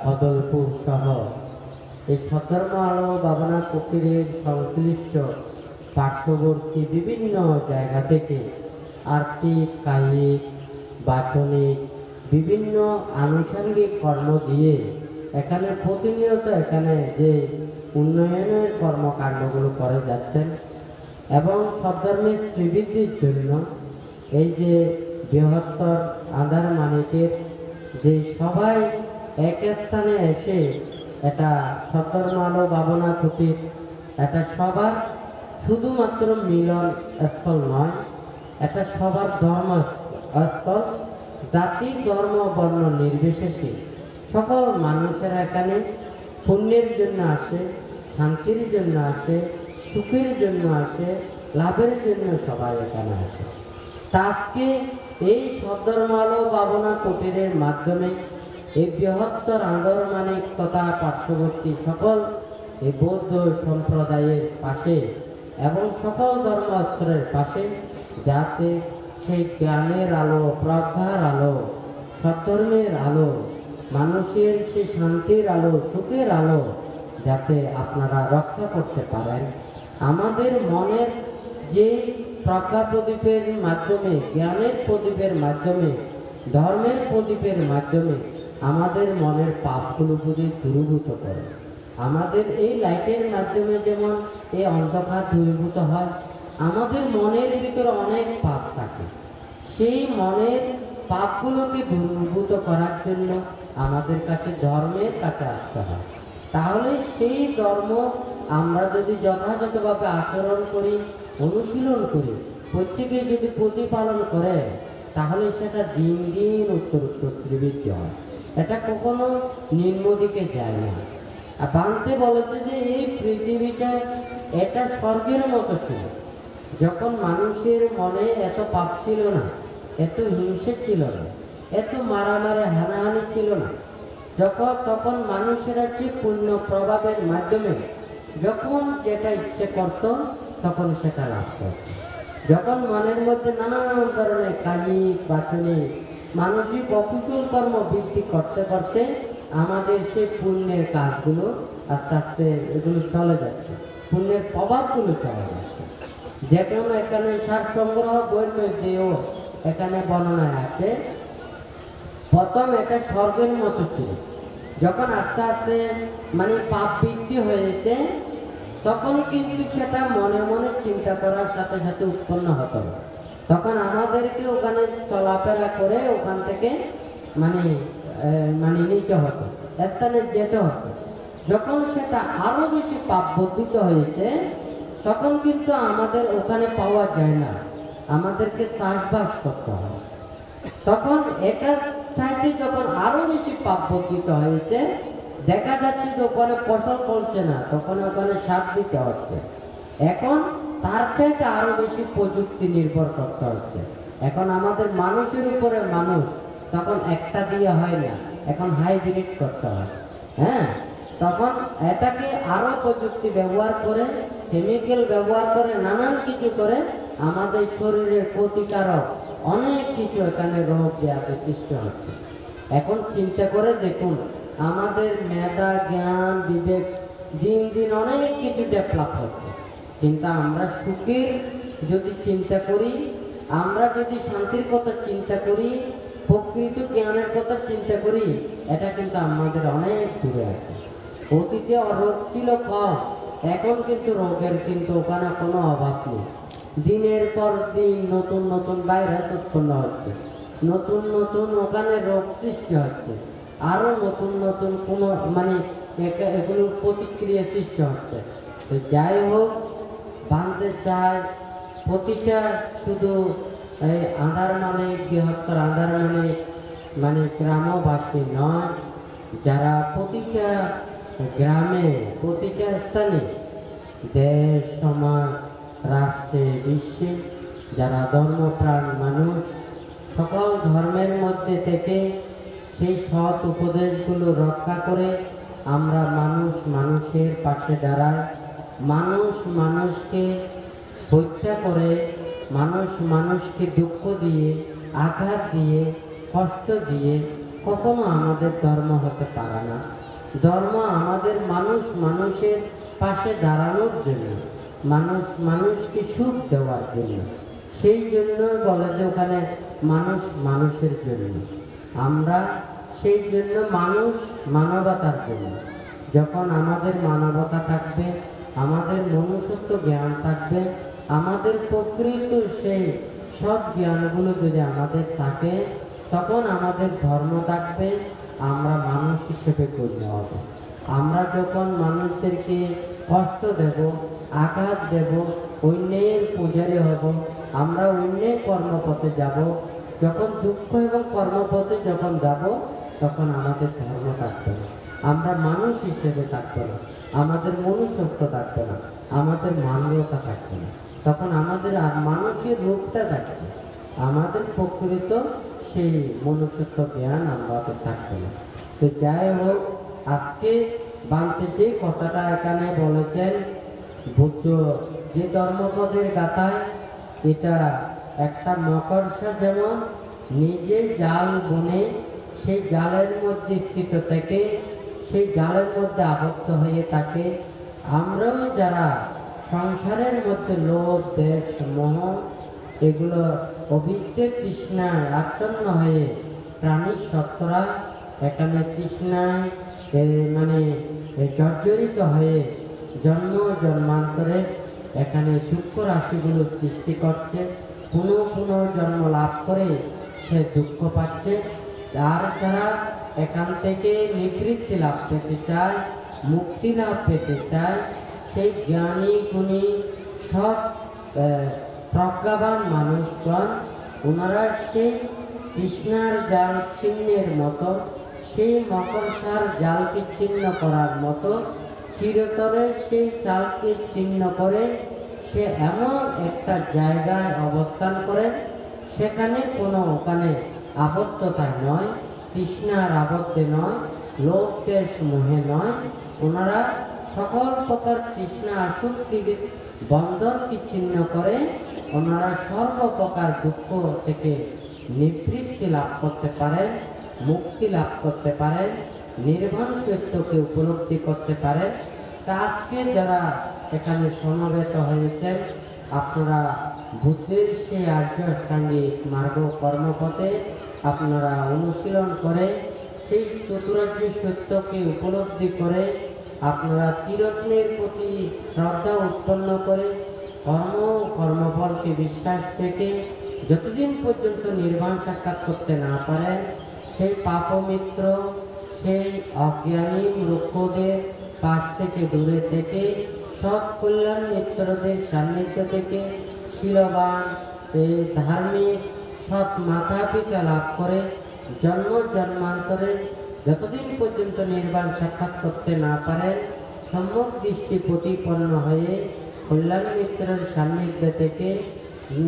[SPEAKER 1] কদলপুর সহ এই সদ্দরমালো বাবনা কুটিরের সংশ্লিষ্ট পার্শ্ববর্তী বিভিন্ন জায়গা থেকে আর্থিক, কায়িক, বাচনিক বিভিন্ন আনুষঙ্গিক কর্ম দিয়ে এখানে প্রতিনিয়ত এখানে যে উন্নয়নের কর্মকাণ্ডগুলো করে যাচ্ছেন এবং সদ্ধর্মের শ্রীবৃদ্ধির জন্য এই যে বৃহত্তর আন্ধারমানিকের যে সবাই এক স্থানে এসে এটা সদ্ধর্ম আলো ভাবনা কুটির এটা সবার শুধুমাত্র মিলন স্থল নয়, এটা সবার ধর্মস্থল। জাতি ধর্ম বর্ণ নির্বিশেষে সকল মানুষেরা এখানে পুণ্যের জন্য আসে, শান্তির জন্য আসে, সুখের জন্য আসে, লাভের জন্য সবাই এখানে আসে। তা আজকে এই সদ্ধর্ম আলো ভাবনা কুটিরের মাধ্যমে এই বৃহত্তর আন্দরমানিক তথা পার্শ্ববর্তী সকল এই বৌদ্ধ সম্প্রদায়ের পাশে এবং সকল ধর্মস্তরের পাশে যাতে সেই জ্ঞানের আলো, প্রজ্ঞার আলো, সদ্ধর্মের আলো, মানুষের সেই শান্তির আলো, সুখের আলো যাতে আপনারা রক্ষা করতে পারেন। আমাদের মনের যে প্রজ্ঞা প্রদীপের মাধ্যমে, জ্ঞানের প্রদীপের মাধ্যমে, ধর্মের প্রদীপের মাধ্যমে আমাদের মনের পাপগুলো যদি দূরীভূত করে, আমাদের এই লাইটের মাধ্যমে যেমন এই অন্ধকার দূরীভূত হয়, আমাদের মনের ভিতরে অনেক পাপ থাকে। সেই মনের পাপগুলোকে দূরীভূত করার জন্য আমাদের কাছে ধর্মের কাছে আসতে হয়। তাহলে সেই ধর্ম আমরা যদি যথাযথভাবে আচরণ করি, অনুশীলন করি, প্রত্যেকে যদি প্রতিপালন করে, তাহলে সেটা দিন দিন উত্তর শ্রীবৃদ্ধি হয়। এটা কখনো নিম্ন দিকে যায় না। আর বান্তে বলেছে যে এই পৃথিবীটা এটা স্বর্গের মতো ছিল। যখন মানুষের মনে এত পাপ ছিল না, এত হিংসে ছিল না, এত মারামারি হানাহানি ছিল না, তখন মানুষেরা যে পুণ্য প্রভাবের মাধ্যমে যখন যেটা ইচ্ছে করত তখন সেটা লাভ করত। যখন মনের মধ্যে নানান ধরনের কায়িক বাচনিক মানসিক অকুশল কর্ম বৃদ্ধি করতে করতে আমাদের সেই পুণ্যের কাজগুলো আস্তে আস্তে এগুলো চলে যাচ্ছে, পুণ্যের প্রভাবগুলো চলে যাচ্ছে। যেমন এখানে সার সংগ্রহ বইয়ের মধ্যেও এখানে বর্ণনায় আছে, প্রথম এটা স্বর্গের মতো ছিল। যখন আস্তে আস্তে মানে পাপ বৃদ্ধি হয়েছে, তখন কিন্তু সেটা মনে মনে চিন্তা করার সাথে সাথে উৎপন্ন হতো। তখন আমাদেরকে ওখানে চলাফেরা করে ওখান থেকে মানে নিতে হতো, স্থানে যেতে হতো। যখন সেটা আরো বেশি পাপ বর্ধিত হয়েছে, তখন কিন্তু আমাদের ওখানে পাওয়া যায় না, আমাদেরকে চাষবাস করতে হয়। তখন এটার চাইতে যখন আরো বেশি পাপ বর্ধিত হয়েছে, দেখা যাচ্ছে যে ওখানে ফসল ফলছে না, তখন ওখানে সার দিতে হচ্ছে। এখন তার চাইতে আরো বেশি প্রযুক্তি নির্ভর করতে হচ্ছে। এখন আমাদের মানুষের উপরে মানুষ, তখন একটা দিয়ে হয় না, এখন হাইব্রিড করতে হয়। হ্যাঁ, তখন এটাকে আরো প্রযুক্তি ব্যবহার করে, কেমিক্যাল ব্যবহার করে, নানান কিছু করে আমাদের শরীরের ক্ষতিকারক অনেক কিছু এখানে রোগ ব্যাধি সৃষ্টি হচ্ছে। এখন চিন্তা করে দেখুন, আমাদের মেধা, জ্ঞান, বিবেক দিন দিন অনেক কিছু ডেভেলপ হচ্ছে, কিন্তু আমরা সুখের যদি চিন্তা করি, আমরা যদি শান্তির কথা চিন্তা করি, প্রকৃত জ্ঞানের কথা চিন্তা করি, এটা কিন্তু আমাদের অনেক দূরে আছে। অতীতে রোগ ছিল কম, এখন কিন্তু রোগের কিন্তু ওখানে কোনো অভাব নেই। দিনের পর দিন নতুন নতুন ভাইরাস উৎপন্ন হচ্ছে, নতুন নতুন ওখানে রোগ সৃষ্টি হচ্ছে, আরো নতুন নতুন কোনো এগুলোর প্রতিক্রিয়া সৃষ্টি হচ্ছে। তো যাই হোক, বানতে চায় প্রতিটা শুধু এই আন্ধারমানিক, বৃহত্তর আন্ধারমানিক গ্রামবাসী নয়, যারা প্রতিটা গ্রামে, প্রতিটা স্থানে, দেশ, সমাজ, রাষ্ট্রে, বিশ্বে যারা ধর্মপ্রাণ মানুষ, সকল ধর্মের মধ্যে থেকে সেই সৎ উপদেশগুলো রক্ষা করে আমরা মানুষের পাশে দাঁড়াই। মানুষ মানুষকে হত্যা করে, মানুষকে দুঃখ দিয়ে, আঘাত দিয়ে, কষ্ট দিয়ে কখনো আমাদের ধর্ম হতে পারে না। ধর্ম আমাদের মানুষের পাশে দাঁড়ানোর জন্য, মানুষকে সুখ দেওয়ার জন্য। সেই জন্য বলে যে ওখানে মানুষ মানুষের জন্য, আমরা সেই জন্য মানুষ মানবতার জন্য। যখন আমাদের মানবতা থাকবে, আমাদের মনুষ্যত্ব জ্ঞান থাকবে, আমাদের প্রকৃত সেই সৎ জ্ঞানগুলো যদি আমাদের থাকে, তখন আমাদের ধর্ম থাকবে, আমরা মানুষ হিসেবে গণ্য হব। আমরা যখন মানুষদেরকে কষ্ট দেব, আঘাত দেব, অন্যায়ের পূজারী হব, আমরা অন্যায় কর্মপথে যাব, যখন দুঃখ এবং কর্মপথে যখন যাব, তখন আমাদের ধর্ম থাকবে না, আমরা মানুষ হিসেবে থাকবে না, আমাদের মনুষ্যত্ব থাকবে না, আমাদের মানবতা থাকবে না, তখন আমাদের আর মানুষের রূপটা থাকবে, আমাদের প্রকৃত সেই মনুষ্যত্ব জ্ঞান আমাদের থাকবে না। তো যাই হোক, আজকে বান্তে যে কথাটা এখানে বলেছেন, বুদ্ধ যে ধর্মপদের গাথায়, এটা একটা মকরসা যেমন নিজে জাল বুনে সেই জালের মধ্যে স্থিত থেকে সেই জালের মধ্যে আবদ্ধ হয়ে থাকে, আমরাও যারা সংসারের মধ্যে লোভ, দেশ, মোহ এগুলো অবিদ্যের তৃষ্ণায় আচ্ছন্ন হয়ে প্রাণীর সত্তরা এখানে তৃষ্ণায় মানে জর্জরিত হয়ে জন্ম জন্মান্তরের এখানে দুঃখ রাশিগুলো সৃষ্টি করছে, পুনঃ পুনঃ জন্ম লাভ করে সে দুঃখ পাচ্ছে। আর যারা এখান থেকে নিবৃত্তি লাভ পেতে চায়, মুক্তি লাভ পেতে চায়, সেই জ্ঞানী গুণী সৎ প্রজ্ঞাবান মানুষগণ, ওনারা সেই তৃষ্ণার জাল ছিন্নের মতো, সেই মকরসার জালকে ছিন্ন করার মতো চিরতরে সেই জালকে ছিন্ন করে সে এমন একটা জায়গায় অবস্থান করেন, সেখানে কোনো ওখানে আবদ্ধতায় নয়, তৃষ্ণার আবদ্ধে নয়, লোভ দেশ মোহে নয়, ওনারা সকল প্রকার তৃষ্ণা আসক্তির বন্ধনকে ছিন্ন করে ওনারা সর্বপ্রকার দুঃখ থেকে নিবৃত্তি লাভ করতে পারেন, মুক্তি লাভ করতে পারেন, নির্বাণ সত্যকে উপলব্ধি করতে পারেন। তা আজকে যারা এখানে সমবেত হয়েছেন, আপনারা বুদ্ধের সেই আর্যষ্টাঙ্গিক মার্গ কর্মপথে আপনারা অনুশীলন করে সেই চতুরার্য সত্যকে উপলব্ধি করে আপনারা ত্রিরত্নের প্রতি শ্রদ্ধা উৎপন্ন করে কর্মফলকে বিশ্বাস থেকে যতদিন পর্যন্ত নির্বাণ সাক্ষাৎ করতে না পারেন, সেই পাপমিত্র, সেই অজ্ঞানী মূর্খদের পাশ থেকে দূরে থেকে সৎ কল্যাণ মিত্রদের সান্নিধ্য থেকে শীলবান ধার্মিক সৎ মাতা পিতা লাভ করে জন্ম জন্মান্তরে যতদিন পর্যন্ত নির্বাণ সাক্ষাৎ করতে না পারেন, সম্যক দৃষ্টি প্রতিপন্ন হয়ে কল্যাণ মিত্রের সান্নিধ্য থেকে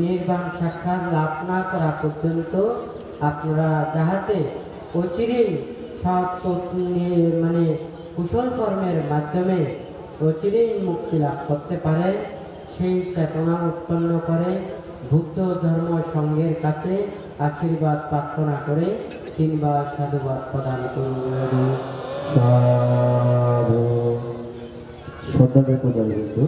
[SPEAKER 1] নির্বাণ সাক্ষাৎ লাভ না করা পর্যন্ত আপনারা যাহাতে অচিরেই সৎ মানে কুশল কর্মের মাধ্যমে অচিরেই মুক্তি লাভ করতে পারে, সেই চেতনা উৎপন্ন করে বুদ্ধ ধর্ম সংঘের কাছে আশীর্বাদ প্রার্থনা করে তিনবার সাধুবাদ প্রদান করুন।
[SPEAKER 3] সাধু সন্ধ্যা দেখো যাবে কিন্তু